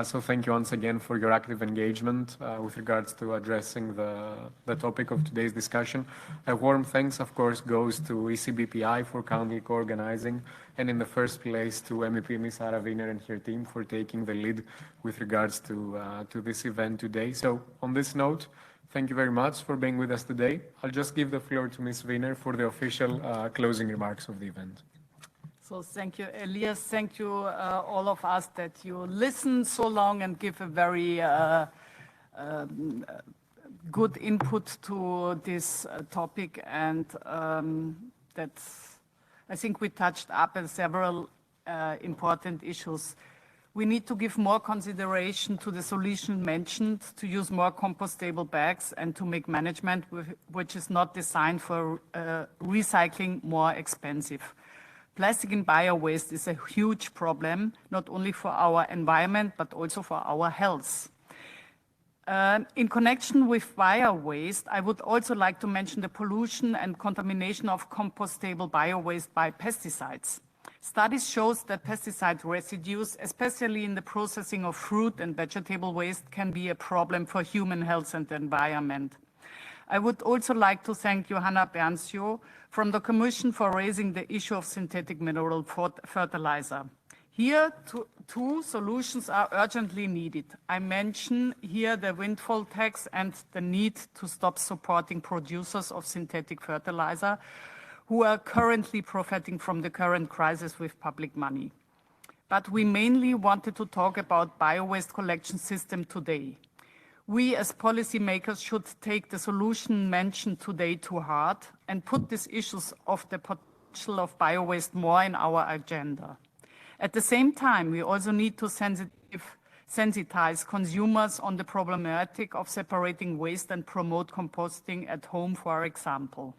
So thank you once again for your active engagement with regards to addressing the topic of today's discussion. A warm thanks, of course, goes to ECBPI for kindly co-organizing, and in the first place to MEP Ms. Sara Wiener and her team for taking the lead with regards to this event today. So on this note, thank you very much for being with us today. I'll just give the floor to Ms. Wiener for the official closing remarks of the event. So thank you, Elias. Thank you, all of us, that you listen so long and give a very good input to this topic. And I think we touched up on several important issues. We need to give more consideration to the solution mentioned, to use more compostable bags and to make management which is not designed for recycling more expensive. Plastic and bio-waste is a huge problem, not only for our environment, but also for our health. In connection with bio-waste, I would also like to mention the pollution and contamination of compostable bio-waste by pesticides. Studies show that pesticide residues, especially in the processing of fruit and vegetable waste, can be a problem for human health and the environment. I would also like to thank Johanna Berncio from the Commission for raising the issue of synthetic mineral fertilizer. Here, two solutions are urgently needed. I mention here the windfall tax and the need to stop supporting producers of synthetic fertilizer who are currently profiting from the current crisis with public money. But we mainly wanted to talk about bio-waste collection system today. We as policymakers should take the solution mentioned today to heart and put these issues of the potential of bio-waste more in our agenda. At the same time, we also need to sensitize consumers on the problematic of separating waste and promote composting at home, for example.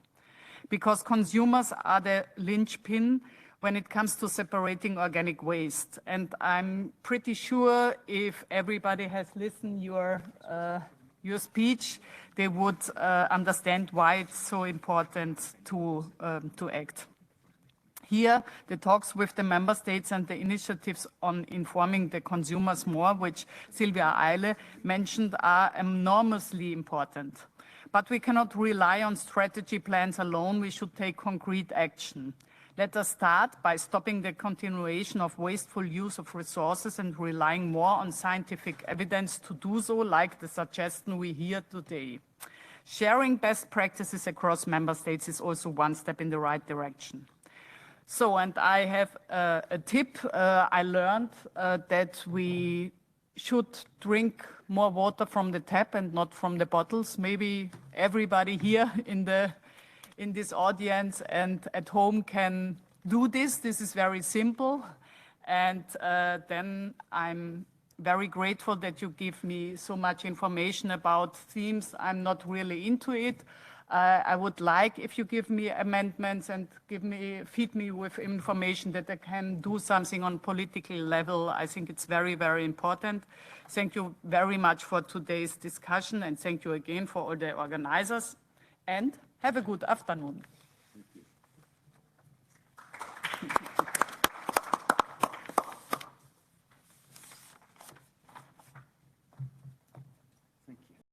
Because consumers are the linchpin when it comes to separating organic waste. And I'm pretty sure if everybody has listened your speech, they would understand why it's so important to act. Here, the talks with the member states and the initiatives on informing the consumers more, which Silvia Eile mentioned, are enormously important. But we cannot rely on strategy plans alone. We should take concrete action. Let us start by stopping the continuation of wasteful use of resources and relying more on scientific evidence to do so, like the suggestion we hear today. Sharing best practices across member states is also one step in the right direction. So, and I have a tip. I learned that we should drink more water from the tap and not from the bottles. Maybe everybody here in this audience and at home can do this. This is very simple. And then I'm very grateful that you give me so much information about themes. I'm not really into it. I would like if you give me amendments and feed me with information that I can do something on political level. I think it's very, very important. Thank you very much for today's discussion and thank you again for all the organizers and have a good afternoon.